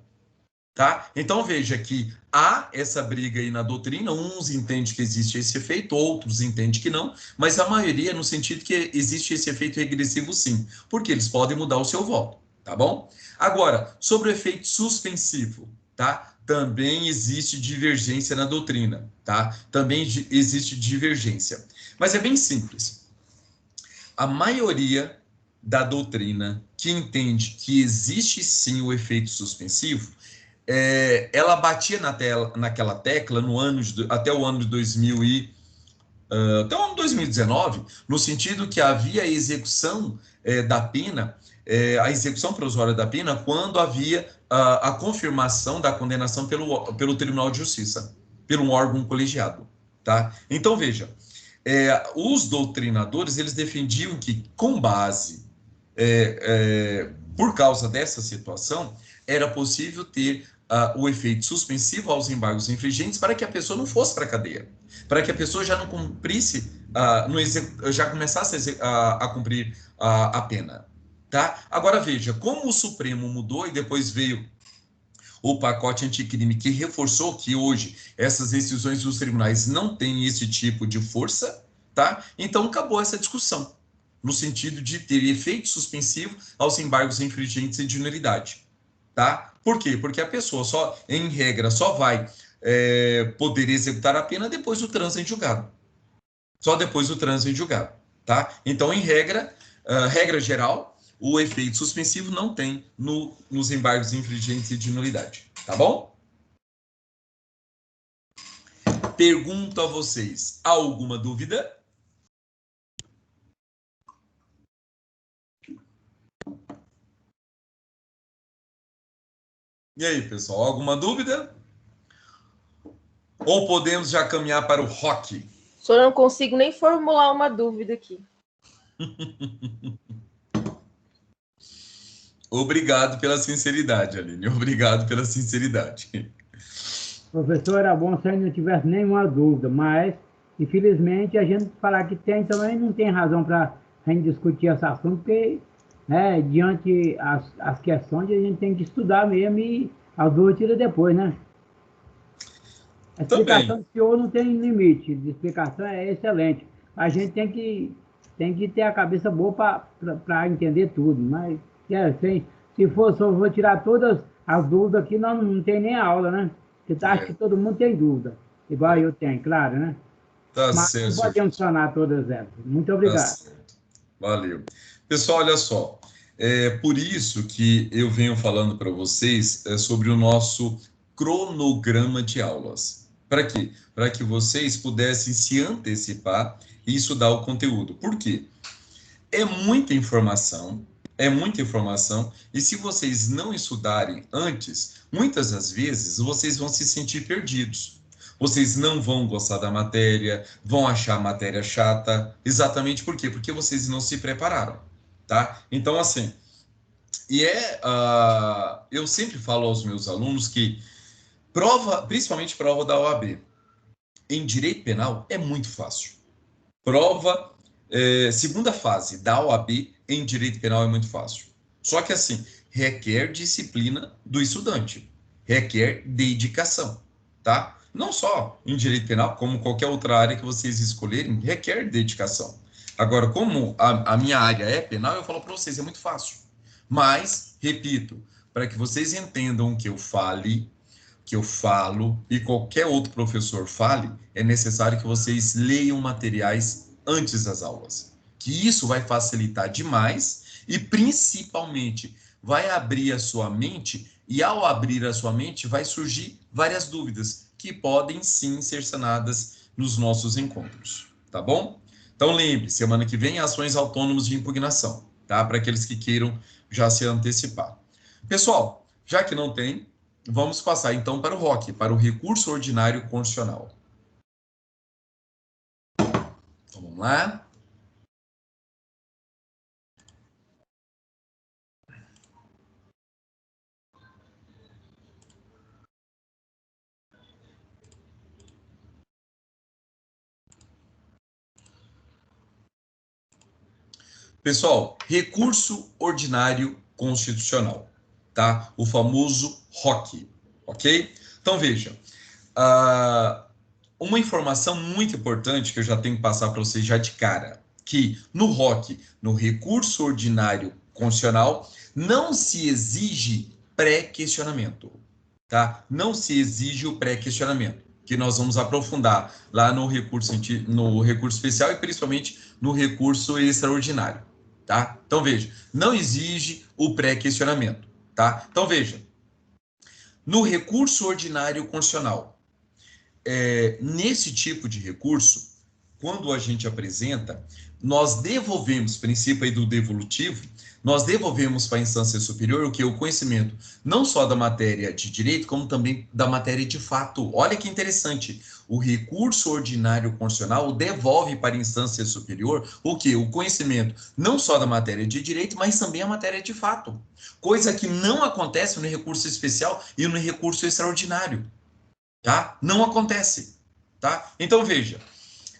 Tá? Então, veja que há essa briga aí na doutrina, uns entendem que existe esse efeito, outros entendem que não, mas a maioria no sentido que existe esse efeito regressivo sim, porque eles podem mudar o seu voto, tá bom? Agora, sobre o efeito suspensivo, tá? Também existe divergência na doutrina, tá? Também existe divergência. Mas é bem simples. A maioria da doutrina que entende que existe sim o efeito suspensivo, ela batia naquela tecla até o ano de 2019, no sentido que havia a execução da pena, a execução provisória da pena, quando havia a confirmação da condenação pelo Tribunal de Justiça, por um órgão colegiado. Tá? Então, veja, os doutrinadores, eles defendiam que, com base, por causa dessa situação, era possível ter o efeito suspensivo aos embargos infringentes para que a pessoa não fosse para a cadeia, para que a pessoa já não cumprisse, já começasse a cumprir a pena. Tá? Agora veja, como o Supremo mudou e depois veio o pacote anticrime que reforçou que hoje essas decisões dos tribunais não têm esse tipo de força, tá? Então acabou essa discussão, no sentido de ter efeito suspensivo aos embargos infringentes e de nulidade. Tá? Por quê? Porque a pessoa em regra, só vai poder executar a pena depois do trânsito em julgado. Só depois do trânsito em julgado. Tá? Então, em regra geral, o efeito suspensivo não tem nos embargos infringentes e de nulidade. Tá bom? Pergunto a vocês, há alguma dúvida? E aí, pessoal, alguma dúvida? Ou podemos já caminhar para o rock? Só não consigo nem formular uma dúvida aqui. Obrigado pela sinceridade, Aline. Obrigado pela sinceridade. Professor, era bom se ainda não tivesse nenhuma dúvida, mas, infelizmente, a gente falar que tem também não tem razão para a gente discutir esse assunto, porque, diante as questões, a gente tem que estudar mesmo e as dúvidas tira depois, né? A explicação do senhor não tem limite, a explicação é excelente. A gente tem que ter a cabeça boa para entender tudo, mas se for só vou tirar todas as dúvidas aqui, não tem nem aula, né? Porque acho que todo mundo tem dúvida, igual eu tenho, claro, né? Tá mas certo. Pode mencionar todas elas. Muito obrigado. Tá certo. Valeu. Pessoal, olha só, por isso que eu venho falando para vocês sobre o nosso cronograma de aulas. Para quê? Para que vocês pudessem se antecipar e estudar o conteúdo. Por quê? É muita informação, e se vocês não estudarem antes, muitas das vezes vocês vão se sentir perdidos. Vocês não vão gostar da matéria, vão achar a matéria chata. Exatamente por quê? Porque vocês não se prepararam, tá? Então, assim, eu sempre falo aos meus alunos que principalmente prova da OAB, em direito penal é muito fácil. Prova, segunda fase da OAB em direito penal é muito fácil. Só que assim, requer disciplina do estudante, requer dedicação, tá? não só em direito penal, como qualquer outra área que vocês escolherem, requer dedicação. Agora, como a minha área é penal, eu falo para vocês, é muito fácil. Mas, repito, para que vocês entendam o que eu fale, que eu falo e qualquer outro professor fale, é necessário que vocês leiam materiais antes das aulas. Que isso vai facilitar demais e, principalmente, vai abrir a sua mente e, ao abrir a sua mente, vai surgir várias dúvidas que podem, sim, ser sanadas nos nossos encontros, tá bom? Então, lembre, semana que vem, ações autônomas de impugnação, tá? Para aqueles que queiram já se antecipar. Pessoal, já que não tem, vamos passar então para o ROC, para o recurso ordinário constitucional. Então, vamos lá. Pessoal, recurso ordinário constitucional, tá? O famoso ROC, ok? Então, veja, uma informação muito importante que eu já tenho que passar para vocês já de cara, que no ROC, no recurso ordinário constitucional, não se exige pré-questionamento, tá? Não se exige o pré-questionamento, que nós vamos aprofundar lá no recurso especial e principalmente no recurso extraordinário, tá? Então, veja, não exige o pré-questionamento, tá? Então, veja, no recurso ordinário constitucional, nesse tipo de recurso, quando a gente apresenta, nós devolvemos, princípio aí do devolutivo, nós devolvemos para a instância superior o que? O conhecimento, não só da matéria de direito, como também da matéria de fato. Olha que interessante, o recurso ordinário constitucional devolve para a instância superior o que? O conhecimento, não só da matéria de direito, mas também a matéria de fato. Coisa que não acontece no recurso especial e no recurso extraordinário. Tá? Não acontece, tá? Então, veja,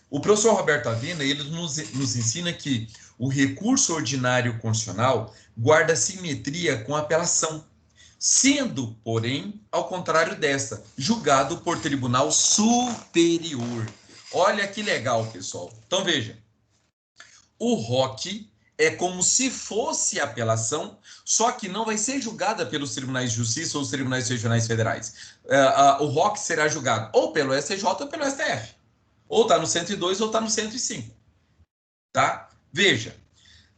o professor Roberto Avena, ele nos ensina que o recurso ordinário constitucional guarda simetria com a apelação, sendo, porém, ao contrário desta, julgado por tribunal superior. Olha que legal, pessoal. Então, veja, o ROC é como se fosse apelação, só que não vai ser julgada pelos tribunais de justiça ou os tribunais regionais federais. O ROC será julgado ou pelo STJ ou pelo STF. Ou está no 102 ou está no 105. Tá? Veja,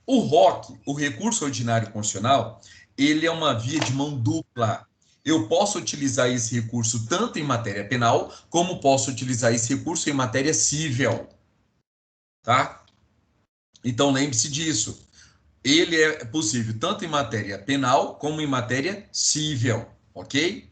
o ROC, o recurso ordinário constitucional, ele é uma via de mão dupla. Eu posso utilizar esse recurso tanto em matéria penal, como posso utilizar esse recurso em matéria civil. Tá? Então, lembre-se disso. Ele é possível tanto em matéria penal como em matéria civil, ok?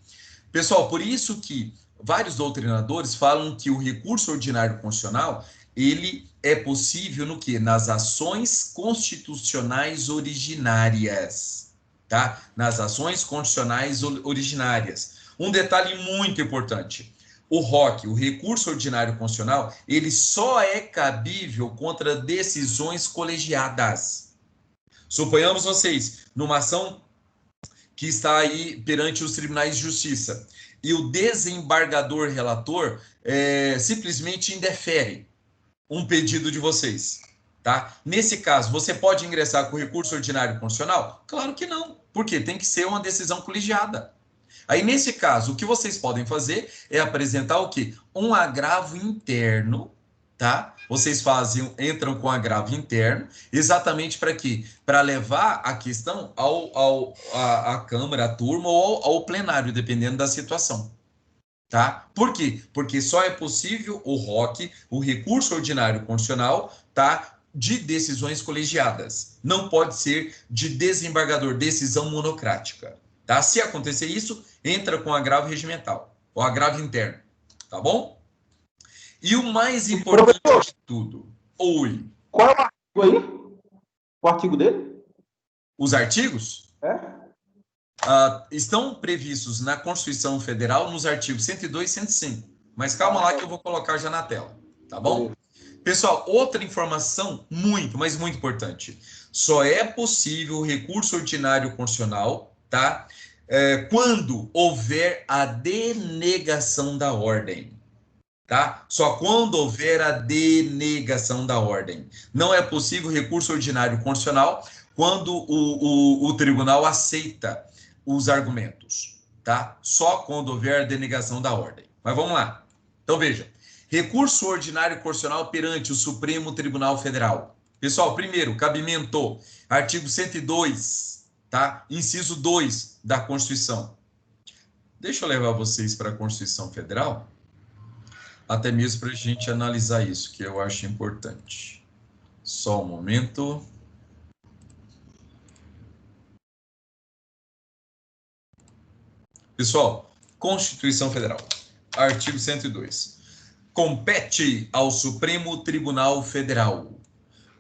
Pessoal, por isso que vários doutrinadores falam que o recurso ordinário constitucional, ele é possível no quê? Nas ações constitucionais originárias, tá? Nas ações constitucionais originárias. Um detalhe muito importante. O ROC, o recurso ordinário constitucional, ele só é cabível contra decisões colegiadas. Suponhamos vocês, numa ação que está aí perante os tribunais de justiça, e o desembargador relator simplesmente indefere um pedido de vocês, tá? Nesse caso, você pode ingressar com recurso ordinário constitucional? Claro que não, porque tem que ser uma decisão colegiada. Aí, nesse caso, o que vocês podem fazer é apresentar o quê? Um agravo interno, tá? Vocês entram com agravo interno, exatamente para quê? Para levar a questão à Câmara, à turma ou ao plenário, dependendo da situação, tá? Por quê? Porque só é possível o ROC, o recurso ordinário constitucional, tá? De decisões colegiadas. Não pode ser de desembargador, decisão monocrática. Tá? Se acontecer isso, entra com agravo regimental, ou agravo interno, tá bom? E o mais importante de tudo, Qual é o artigo aí? O artigo dele? Os artigos? Estão previstos na Constituição Federal nos artigos 102 e 105, mas calma lá que eu vou colocar já na tela, tá bom? Pessoal, outra informação muito, mas muito importante. Só é possível o recurso ordinário constitucional, tá? quando houver a denegação da ordem. Tá? Só quando houver a denegação da ordem. Não é possível recurso ordinário constitucional quando o tribunal aceita os argumentos. Tá? Só quando houver a denegação da ordem. Mas vamos lá. Então, veja. Recurso ordinário constitucional perante o Supremo Tribunal Federal. Pessoal, primeiro, cabimento, artigo 102, tá? Inciso 2 da Constituição. Deixa eu levar vocês para a Constituição Federal, até mesmo para a gente analisar isso, que eu acho importante. Só um momento. Pessoal, Constituição Federal, artigo 102. Compete ao Supremo Tribunal Federal,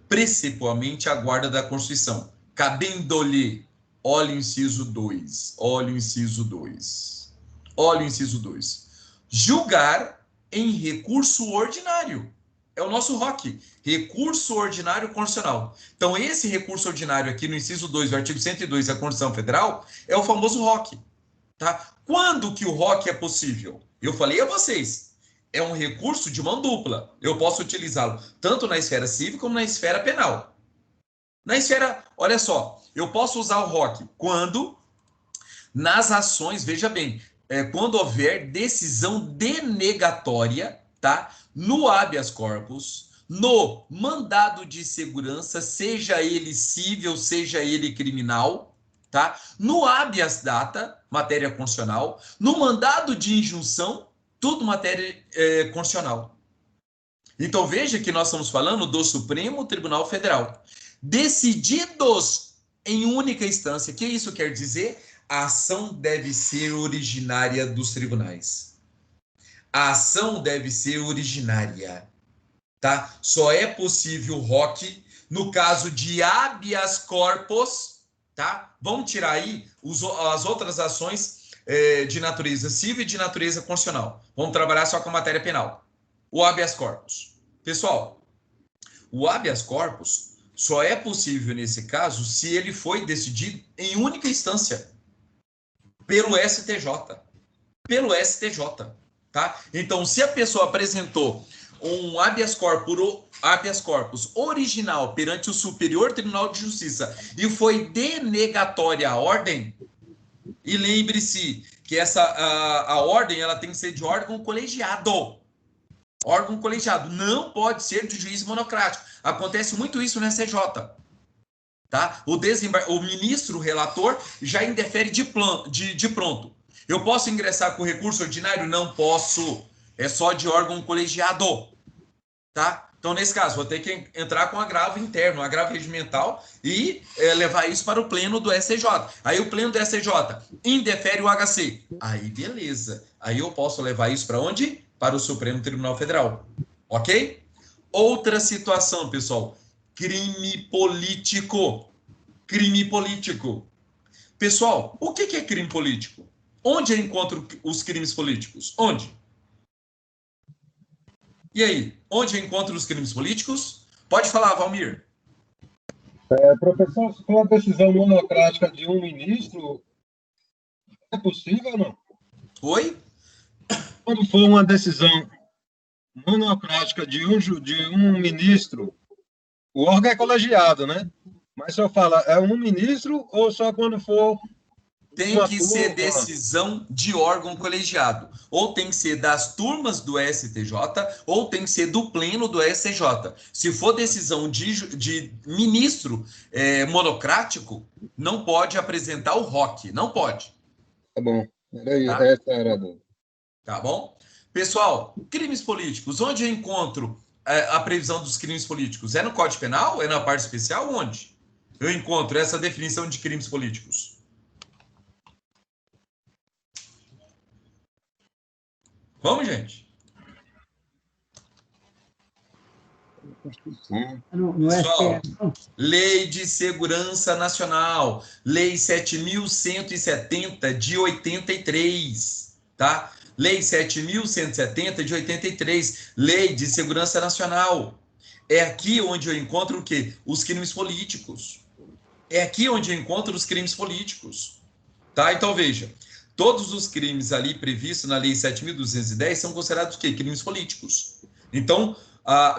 principalmente a guarda da Constituição, cabendo-lhe, olha o inciso 2, olha o inciso 2, olha o inciso 2, julgar em recurso ordinário. É o nosso ROC, recurso ordinário constitucional. Então, esse recurso ordinário aqui no inciso 2 do artigo 102 da Constituição Federal é o famoso ROC. Tá? Quando que o ROC é possível? Eu falei a vocês, é um recurso de mão dupla. Eu posso utilizá-lo tanto na esfera civil como na esfera penal. Na esfera, olha só, eu posso usar o ROC quando, nas ações, veja bem, quando houver decisão denegatória, tá? No habeas corpus, no mandado de segurança, seja ele civil, seja ele criminal, tá? No habeas data, matéria constitucional, no mandado de injunção, tudo matéria constitucional. Então, veja que nós estamos falando do Supremo Tribunal Federal. Decididos em única instância. O que isso quer dizer? A ação deve ser originária dos tribunais. A ação deve ser originária. Tá? Só é possível ROC no caso de habeas corpus. Tá? Vamos tirar aí as outras ações de natureza civil e de natureza constitucional. Vamos trabalhar só com a matéria penal. O habeas corpus. Pessoal, o habeas corpus só é possível nesse caso se ele foi decidido em única instância pelo STJ. Pelo STJ. Tá? Então, se a pessoa apresentou um habeas corpus original perante o Superior Tribunal de Justiça e foi denegatória a ordem, e lembre-se que a ordem ela tem que ser de órgão colegiado. Órgão colegiado. Não pode ser de juiz monocrático. Acontece muito isso no STJ. Tá? O ministro relator já indefere de pronto. Eu posso ingressar com recurso ordinário? Não posso. É só de órgão colegiado. Tá? Então, nesse caso, vou ter que entrar com agravo interno, agravo regimental e levar isso para o pleno do STJ. Aí o pleno do STJ indefere o HC. Aí, beleza. Aí eu posso levar isso para onde? Para o Supremo Tribunal Federal. Ok? Outra situação, pessoal. Crime político. Crime político. Pessoal, o que é crime político? Onde eu encontro os crimes políticos? Onde? E aí, onde eu encontro os crimes políticos? Pode falar, Valmir. Professor, se for uma decisão monocrática de um ministro, é possível ou não? Oi? Quando for uma decisão monocrática de um ministro, o órgão é colegiado, né? Mas só fala, é um ministro ou só quando for... Tem que ser decisão de órgão colegiado. Ou tem que ser das turmas do STJ, ou tem que ser do pleno do STJ. Se for decisão de ministro monocrático, não pode apresentar o ROC. Não pode. Tá bom. Tá? Essa era a dúvida. Tá bom? Pessoal, crimes políticos. Onde eu encontro a previsão dos crimes políticos? É no Código Penal? É na parte especial? Onde eu encontro essa definição de crimes políticos? Vamos, gente? Pessoal, Lei de Segurança Nacional, Lei 7.170 de 83, tá? Lei 7.170 de 83, Lei de Segurança Nacional. É aqui onde eu encontro o quê? Os crimes políticos. É aqui onde eu encontro os crimes políticos. Tá? Então, veja, todos os crimes ali previstos na Lei 7.210 são considerados o quê? Crimes políticos. Então,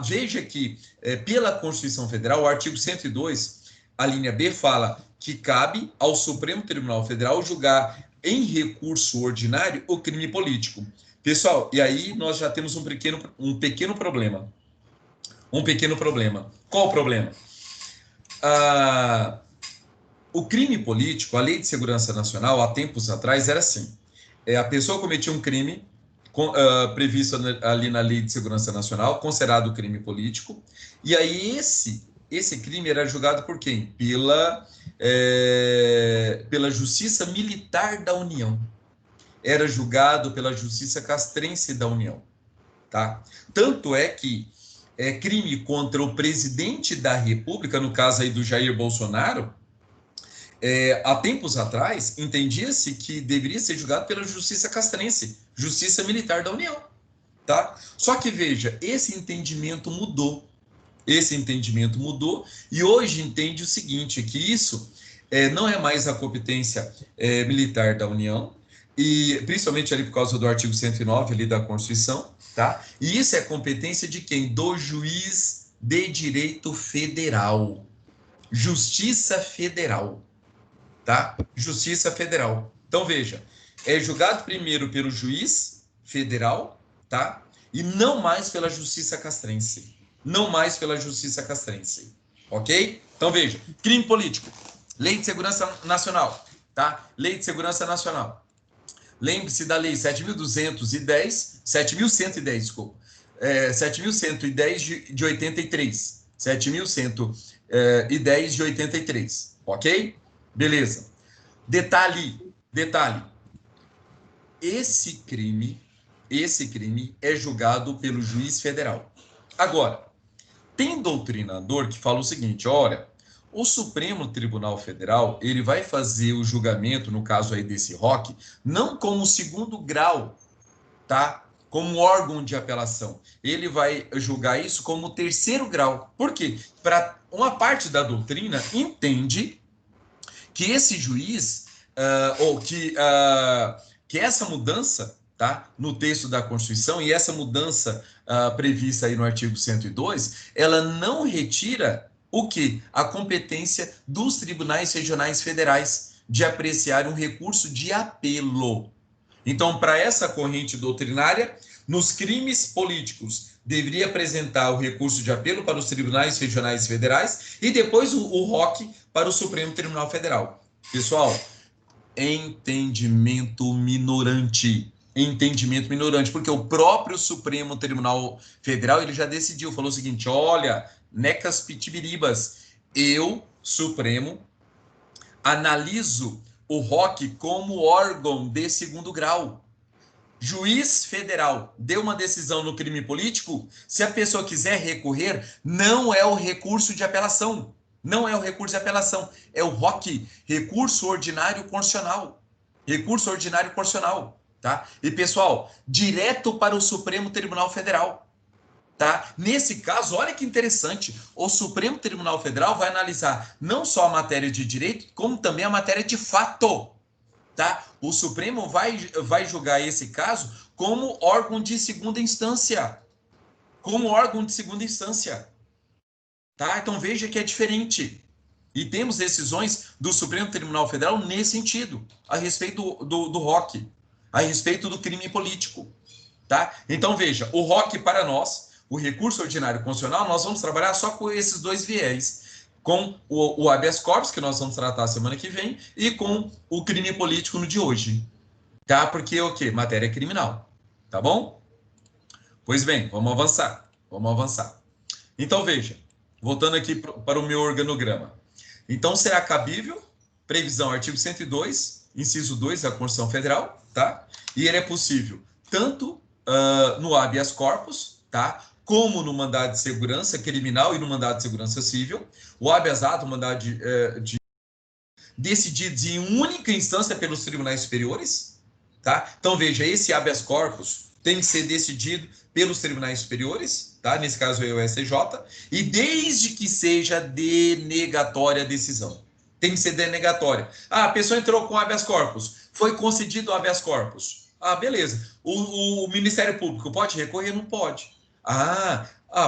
veja que, pela Constituição Federal, o artigo 102, a linha B, fala que cabe ao Supremo Tribunal Federal julgar em recurso ordinário o crime político. Pessoal, e aí nós já temos um pequeno problema. Qual o problema? O crime político, a Lei de Segurança Nacional, há tempos atrás, era assim. A pessoa cometia um crime previsto ali na Lei de Segurança Nacional, considerado crime político, e aí esse crime era julgado por quem? Pela Justiça Militar da União. Era julgado pela Justiça Castrense da União. Tá? Tanto é que crime contra o presidente da República, no caso aí do Jair Bolsonaro, há tempos atrás, entendia-se que deveria ser julgado pela Justiça Castrense, Justiça Militar da União. Tá? Só que, veja, esse entendimento mudou. E hoje entende o seguinte, que isso não é mais a competência militar da União, e principalmente ali por causa do artigo 109 ali da Constituição, tá? E isso é competência de quem? Do juiz de direito federal. Justiça Federal, tá? Justiça Federal. Então, veja, é julgado primeiro pelo juiz federal, tá? E não mais pela Justiça Castrense. Ok? Então, veja, crime político, Lei de Segurança Nacional, tá? Lei de Segurança Nacional. Lembre-se da Lei 7.110 de 83. 7.110 de 83, ok? Beleza. Detalhe. Esse crime é julgado pelo juiz federal. Agora, tem doutrinador que fala o seguinte, olha, o Supremo Tribunal Federal, ele vai fazer o julgamento, no caso aí desse ROC, não como segundo grau, tá? Como órgão de apelação. Ele vai julgar isso como terceiro grau. Por quê? Para uma parte da doutrina entende que esse juiz, que essa mudança, tá? No texto da Constituição, e essa mudança prevista aí no artigo 102, ela não retira o quê? A competência dos tribunais regionais federais de apreciar um recurso de apelo. Então, para essa corrente doutrinária, nos crimes políticos, deveria apresentar o recurso de apelo para os tribunais regionais federais e depois o ROC para o Supremo Tribunal Federal. Pessoal, entendimento minorante, porque o próprio Supremo Tribunal Federal, ele já decidiu, falou o seguinte, olha, necas pitibiribas, eu, Supremo, analiso o ROC como órgão de segundo grau. Juiz federal deu uma decisão no crime político, se a pessoa quiser recorrer, não é o recurso de apelação, é o ROC, recurso ordinário constitucional, tá? E, pessoal, direto para o Supremo Tribunal Federal. Tá? Nesse caso, olha que interessante, o Supremo Tribunal Federal vai analisar não só a matéria de direito, como também a matéria de fato. Tá? O Supremo vai julgar esse caso como órgão de segunda instância. Tá? Então veja que é diferente. E temos decisões do Supremo Tribunal Federal nesse sentido, a respeito do ROC, a respeito do crime político. Tá? Então veja, o ROC para nós, o recurso ordinário constitucional, nós vamos trabalhar só com esses dois viés, com o habeas corpus, que nós vamos tratar semana que vem, e com o crime político no de hoje. Tá? Porque o quê? Matéria criminal. Tá bom? Pois bem, vamos avançar. Então, veja, voltando aqui para o meu organograma. Então, será cabível, previsão artigo 102, inciso 2 da Constituição Federal, tá? E ele é possível tanto no habeas corpus, tá? Como no mandado de segurança criminal e no mandado de segurança civil. O habeas ato, o mandado decididos em única instância pelos tribunais superiores, tá? Então, veja, esse habeas corpus tem que ser decidido pelos tribunais superiores, tá? Nesse caso é o STJ, e desde que seja denegatória a decisão. tem que ser denegatória. Ah, a pessoa entrou com habeas corpus, foi concedido o habeas corpus. Ah, beleza. O Ministério Público pode recorrer? Não pode.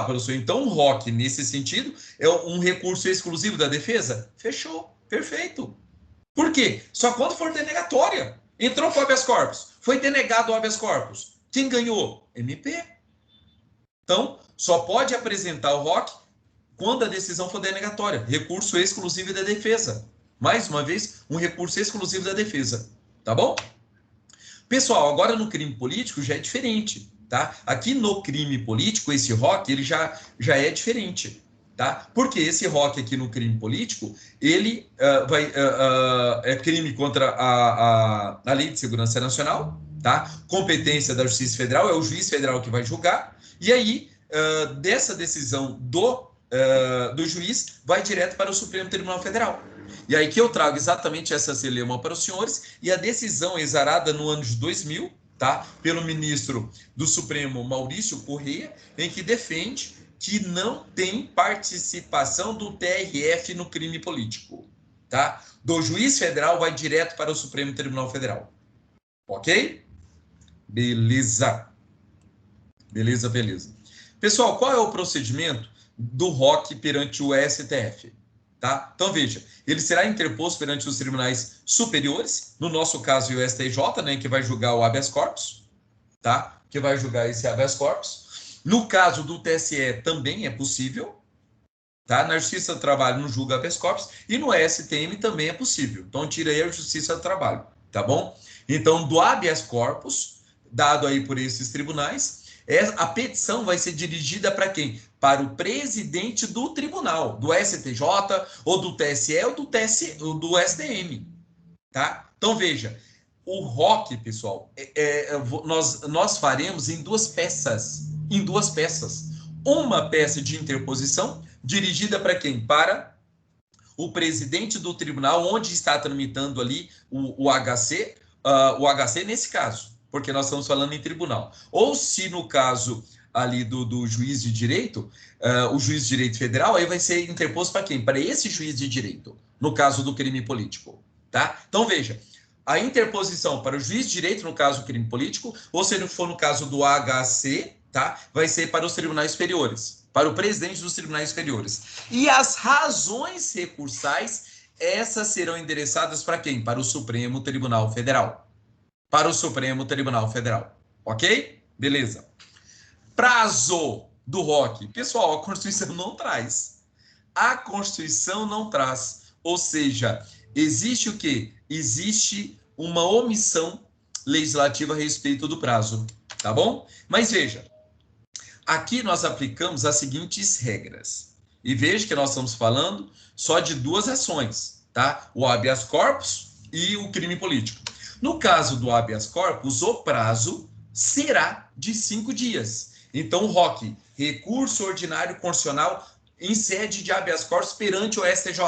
Professor, então o ROC, nesse sentido, é um recurso exclusivo da defesa? Fechou, perfeito. Por quê? Só quando for denegatória. Entrou com habeas corpus, foi denegado o habeas corpus. Quem ganhou? MP. Então, só pode apresentar o ROC quando a decisão for denegatória. Recurso exclusivo da defesa. Mais uma vez, um recurso exclusivo da defesa. Tá bom? Pessoal, agora no crime político já é diferente, tá? Aqui no crime político, esse ROC, ele já é diferente, tá? Porque esse ROC aqui no crime político, ele é crime contra a Lei de Segurança Nacional, tá? Competência da Justiça Federal, é o juiz federal que vai julgar, e aí, dessa decisão do juiz, vai direto para o Supremo Tribunal Federal. E aí que eu trago exatamente essa celeuma para os senhores, e a decisão exarada no ano de 2000, tá? Pelo ministro do Supremo, Maurício Correia, em que defende que não tem participação do TRF no crime político, tá? Do juiz federal vai direto para o Supremo Tribunal Federal. Ok? Beleza. Beleza. Pessoal, qual é o procedimento do ROC perante o STF? Tá? Então, veja, ele será interposto perante os tribunais superiores, no nosso caso, o STJ, né, que vai julgar o habeas corpus, tá? Que vai julgar esse habeas corpus. No caso do TSE, também é possível, tá? Na Justiça do Trabalho não julga habeas corpus, e no STM também é possível. Então, tira aí a Justiça do Trabalho, tá bom? Então, do habeas corpus, dado aí por esses tribunais, a petição vai ser dirigida para quem? Para o presidente do tribunal, do STJ, ou do TSE, ou do STM, tá? Então, veja, o ROC, pessoal, nós faremos em duas peças. Uma peça de interposição, dirigida para quem? Para o presidente do tribunal, onde está tramitando ali o HC, nesse caso, porque nós estamos falando em tribunal. Ou se no caso ali do juiz de direito, o juiz de direito federal, aí vai ser interposto para quem? Para esse juiz de direito, no caso do crime político, tá? Então, veja, a interposição para o juiz de direito, no caso do crime político, ou se for no caso do HC, tá? Vai ser para os tribunais superiores, para o presidente dos tribunais superiores. E as razões recursais, essas serão endereçadas para quem? Para o Supremo Tribunal Federal. Para o Supremo Tribunal Federal. Ok? Beleza. Prazo do ROC. Pessoal, a Constituição não traz. A Constituição não traz. Ou seja, existe o quê? Existe uma omissão legislativa a respeito do prazo. Tá bom? Mas veja, aqui nós aplicamos as seguintes regras. E veja que nós estamos falando só de duas ações, tá? O habeas corpus e o crime político. No caso do habeas corpus, o prazo será de 5 dias. Então, o ROC, recurso ordinário constitucional em sede de habeas corpus perante o STJ.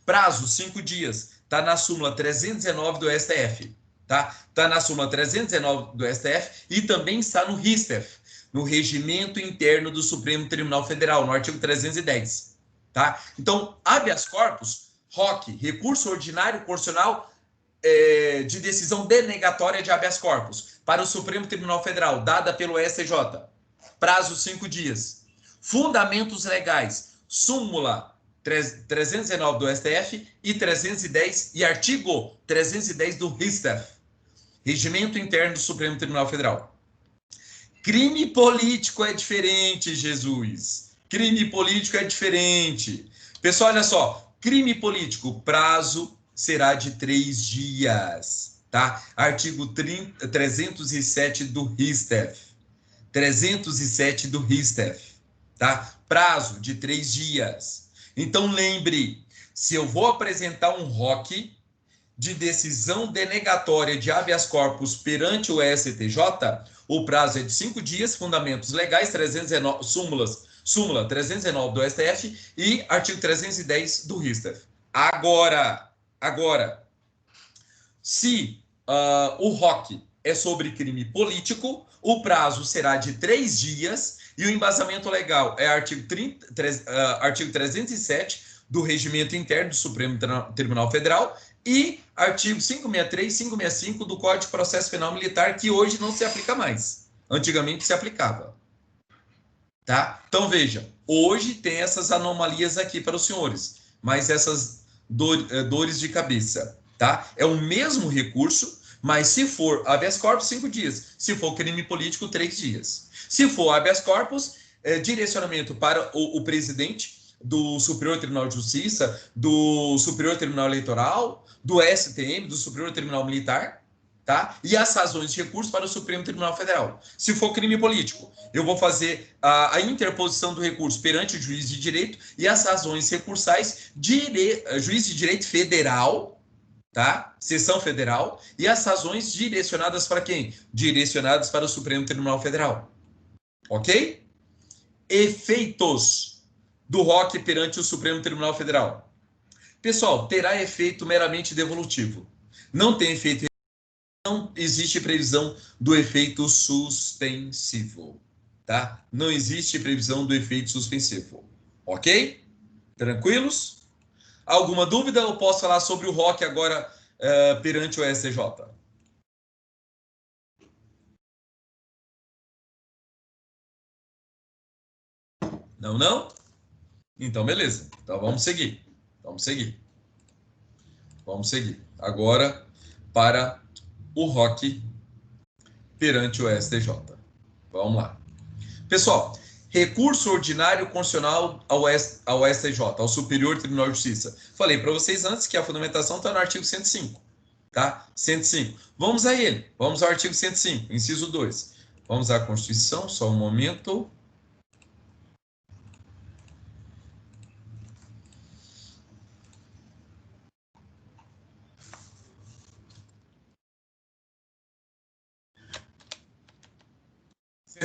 Prazo, 5 dias. Está na súmula 319 do STF. Tá? Está na súmula 319 do STF e também está no RISTEF, no Regimento Interno do Supremo Tribunal Federal, no artigo 310. Tá? Então, habeas corpus, ROC, recurso ordinário constitucional de decisão denegatória de habeas corpus para o Supremo Tribunal Federal, dada pelo STJ. Prazo 5 dias. Fundamentos legais, súmula 319 do STF e 310 e artigo 310 do RISTEF, Regimento Interno do Supremo Tribunal Federal. Crime político é diferente, Jesus. Crime político é diferente. Pessoal, olha só. Crime político, prazo será de 3 dias, tá? Artigo 307 do RISTEF. 307 do RISTEF, tá? Prazo de 3 dias. Então, lembre, se eu vou apresentar um ROC de decisão denegatória de habeas corpus perante o STJ, o prazo é de 5 dias, fundamentos legais, 319, súmula 319 do STF e artigo 310 do RISTEF. Agora, se o ROC é sobre crime político, o prazo será de 3 dias e o embasamento legal é artigo 307 do Regimento Interno do Supremo Tribunal Federal e artigo 563 e 565 do Código de Processo Penal Militar, que hoje não se aplica mais. Antigamente se aplicava. Tá? Então, veja, hoje tem essas anomalias aqui para os senhores, mas essas dores de cabeça, tá? É o mesmo recurso, mas se for habeas corpus, 5 dias. Se for crime político, 3 dias. Se for habeas corpus, direcionamento para o presidente do Superior Tribunal de Justiça, do Superior Tribunal Eleitoral, do STM, do Superior Tribunal Militar, tá? E as razões de recurso para o Supremo Tribunal Federal. Se for crime político, eu vou fazer a interposição do recurso perante o juiz de direito e as razões recursais, juiz de direito federal, tá? Seção federal, e as razões direcionadas para quem? Direcionadas para o Supremo Tribunal Federal. Ok? Efeitos do ROC perante o Supremo Tribunal Federal. Pessoal, terá efeito meramente devolutivo. Não tem efeito, não existe previsão do efeito suspensivo, tá? Não existe previsão do efeito suspensivo. Ok? Tranquilos? Alguma dúvida? Eu posso falar sobre o ROC agora perante o STJ? Não, não? Então, beleza. Então, vamos seguir. Vamos seguir. Vamos seguir. Agora, para o ROC perante o STJ. Vamos lá. Pessoal, recurso ordinário constitucional ao STJ, ao Superior Tribunal de Justiça. Falei para vocês antes que a fundamentação está no artigo 105. Tá? 105. Vamos a ele. Vamos ao artigo 105, inciso 2. Vamos à Constituição, só um momento.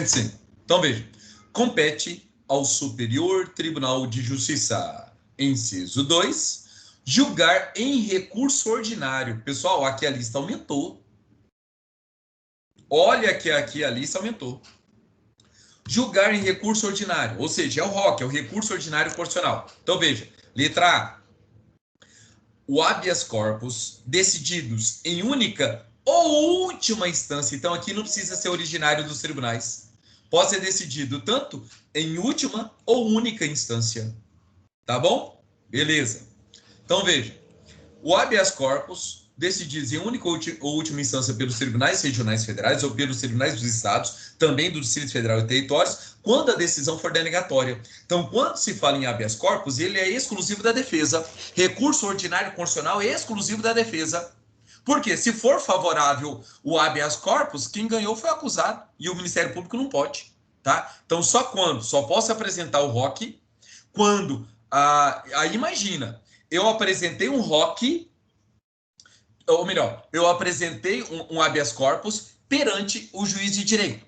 Sim. Então, veja. Compete ao Superior Tribunal de Justiça, inciso 2, julgar em recurso ordinário. Pessoal, aqui a lista aumentou. Olha que aqui a lista aumentou. Julgar em recurso ordinário, ou seja, é o ROC, é o recurso ordinário constitucional. Então, veja. Letra A. O habeas corpus decididos em única ou última instância. Então, aqui não precisa ser originário dos tribunais. Pode ser decidido tanto em última ou única instância. Tá bom? Beleza. Então, veja. O habeas corpus, decididos em única ou última instância pelos tribunais regionais federais ou pelos tribunais dos estados, também do Distrito Federal e territórios, quando a decisão for denegatória. Então, quando se fala em habeas corpus, ele é exclusivo da defesa. Recurso ordinário constitucional é exclusivo da defesa. Porque se for favorável o habeas corpus, quem ganhou foi o acusado e o Ministério Público não pode, tá? Então, só posso apresentar o ROC quando, aí imagina, eu apresentei um ROC, ou melhor, eu apresentei um habeas corpus perante o juiz de direito.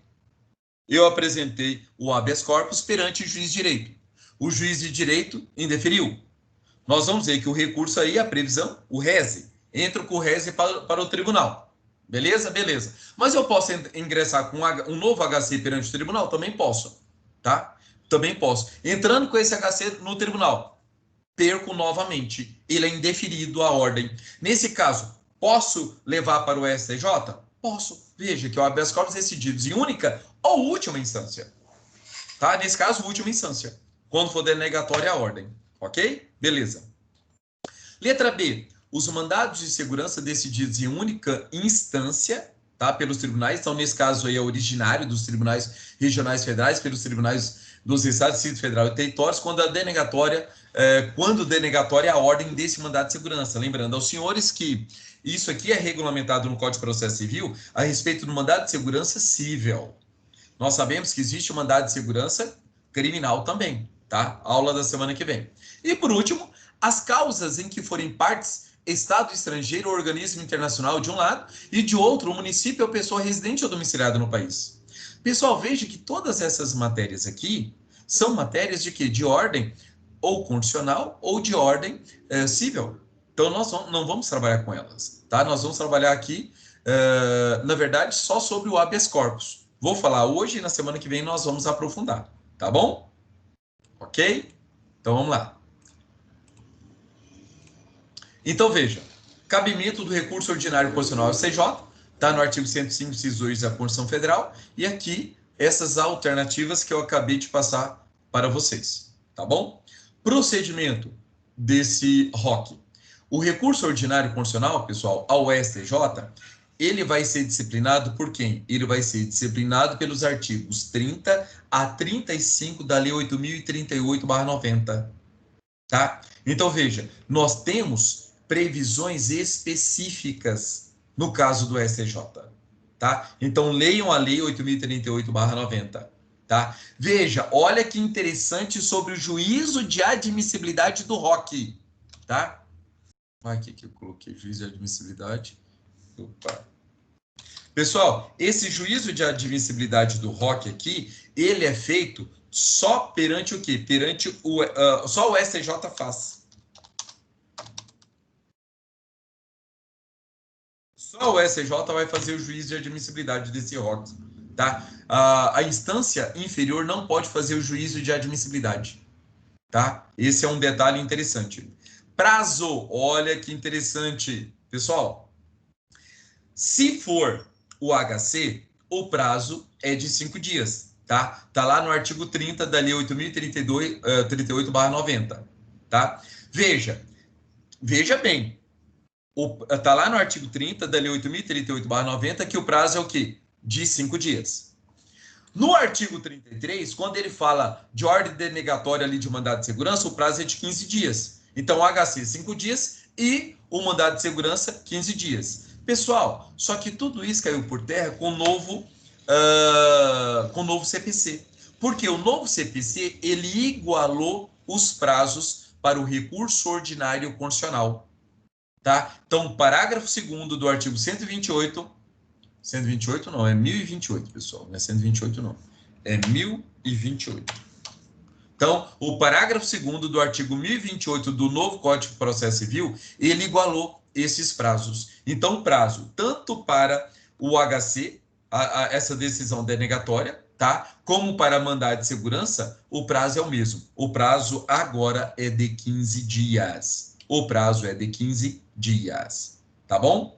Eu apresentei o habeas corpus perante o juiz de direito. O juiz de direito indeferiu. Nós vamos ver que o recurso aí, a previsão, o rese, entra com o rese para o tribunal. Beleza? Beleza. Mas eu posso ingressar com um novo HC perante o tribunal? Também posso. Tá? Também posso. Entrando com esse HC no tribunal, perco novamente. Ele é indeferido a ordem. Nesse caso, posso levar para o STJ? Posso. Veja que o habeas corpus decididos em única ou última instância. Tá? Nesse caso, última instância. Quando for denegatória a ordem. Ok? Beleza. Letra B. Os mandados de segurança decididos em única instância, tá, pelos tribunais. Então, nesse caso aí, é originário dos tribunais regionais federais, pelos tribunais dos estados, Distrito Federal e territórios, quando denegatória é a ordem desse mandado de segurança. Lembrando aos senhores que isso aqui é regulamentado no Código de Processo Civil a respeito do mandado de segurança civil. Nós sabemos que existe o mandado de segurança criminal também, tá? Aula da semana que vem. E, por último, as causas em que forem partes Estado estrangeiro ou organismo internacional de um lado e de outro o município ou pessoa residente ou domiciliada no país. Pessoal, veja que todas essas matérias aqui são matérias de quê? De ordem ou constitucional ou de ordem civil. Então, nós não vamos trabalhar com elas, tá? Nós vamos trabalhar aqui, na verdade, só sobre o habeas corpus. Vou falar hoje e na semana que vem nós vamos aprofundar, tá bom? Ok? Então, vamos lá. Então, veja, cabimento do recurso ordinário constitucional ao STJ, está no artigo 105, inciso 2 da Constituição Federal, e aqui essas alternativas que eu acabei de passar para vocês, tá bom? Procedimento desse ROC. O recurso ordinário constitucional, pessoal, ao STJ, ele vai ser disciplinado por quem? Ele vai ser disciplinado pelos artigos 30 a 35 da Lei 8.038/90, tá? Então, veja, nós temos previsões específicas no caso do STJ, tá? Então, leiam a Lei 8.038/90, tá? Veja, olha que interessante sobre o juízo de admissibilidade do ROC, tá? Aqui que eu coloquei juízo de admissibilidade. Opa. Pessoal, esse juízo de admissibilidade do ROC aqui, ele é feito só perante o quê? Perante o só o STJ faz. Só o STJ vai fazer o juízo de admissibilidade desse ROC, tá? A instância inferior não pode fazer o juízo de admissibilidade, tá? Esse é um detalhe interessante. Prazo, olha que interessante, pessoal. Se for o HC, o prazo é de 5 dias, tá? Tá lá no artigo 30 da Lei 8.038/90, tá? Veja bem, tá lá no artigo 30 da Lei 8.038/90 que o prazo é o quê? De 5 dias. No artigo 33, quando ele fala de ordem denegatória ali de mandado de segurança, o prazo é de 15 dias. Então, o HC 5 dias e o mandado de segurança 15 dias. Pessoal, só que tudo isso caiu por terra com o novo CPC. Porque o novo CPC, ele igualou os prazos para o recurso ordinário constitucional. Tá? Então, parágrafo 2º do artigo 128, 128 não, é 1028, pessoal, não é 128 não, é 1028. Então, o parágrafo 2º do artigo 1028 do novo Código de Processo Civil, ele igualou esses prazos. Então, o prazo, tanto para o HC, essa decisão denegatória, tá? Como para mandado de segurança, o prazo é o mesmo. O prazo agora é de 15 dias. O prazo é de 15 dias, tá bom?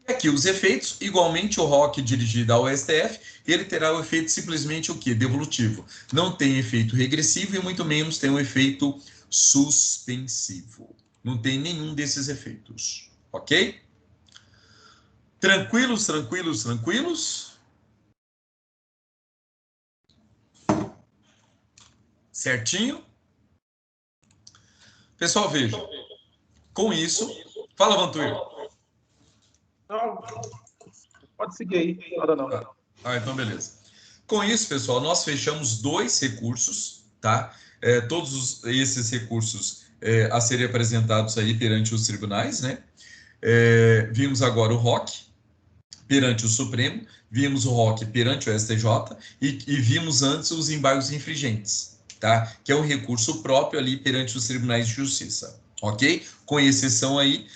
E aqui os efeitos, igualmente o ROC dirigido ao STF, ele terá o efeito simplesmente o quê? Devolutivo. Não tem efeito regressivo e muito menos tem um efeito suspensivo. Não tem nenhum desses efeitos, ok? Tranquilos, tranquilos, tranquilos? Certinho? Pessoal, veja. Com isso... Fala, Vantuír. Não, pode seguir aí, nada não. Então beleza. Com isso, pessoal, nós fechamos 2 recursos, tá? Todos esses recursos a serem apresentados aí perante os tribunais, né? Vimos agora o ROC perante o Supremo, vimos o ROC perante o STJ e vimos antes os embargos infringentes, tá? Que é um recurso próprio ali perante os tribunais de justiça, ok? Com exceção aí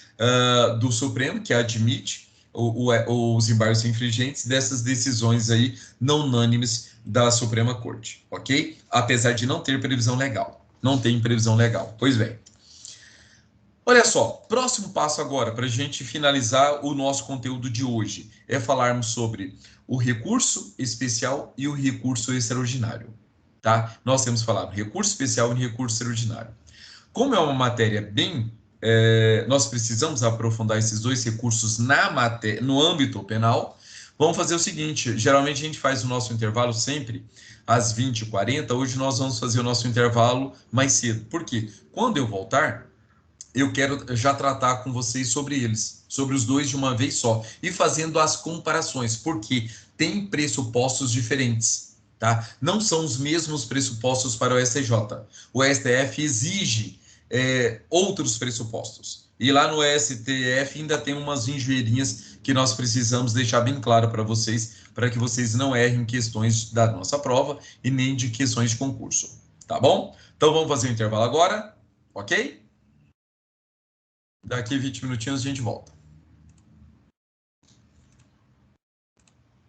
do Supremo, que admite os embargos infringentes dessas decisões aí não unânimes da Suprema Corte, ok? Apesar de não ter previsão legal. Não tem previsão legal. Pois bem. Olha só, próximo passo agora, para a gente finalizar o nosso conteúdo de hoje, é falarmos sobre o recurso especial e o recurso extraordinário, tá? Nós temos falado recurso especial e recurso extraordinário. Como é uma matéria bem... nós precisamos aprofundar esses 2 recursos no âmbito penal. Vamos fazer o seguinte, geralmente a gente faz o nosso intervalo sempre às 20h40, hoje nós vamos fazer o nosso intervalo mais cedo. Por quê? Quando eu voltar, eu quero já tratar com vocês sobre eles, sobre os 2 de uma vez só, e fazendo as comparações, porque tem pressupostos diferentes, tá? Não são os mesmos pressupostos para o STJ. O STF exige outros pressupostos. E lá no STF ainda tem umas engenharias que nós precisamos deixar bem claro para que vocês não errem questões da nossa prova e nem de questões de concurso. Tá bom? Então vamos fazer o intervalo agora, ok? Daqui 20 minutinhos a gente volta.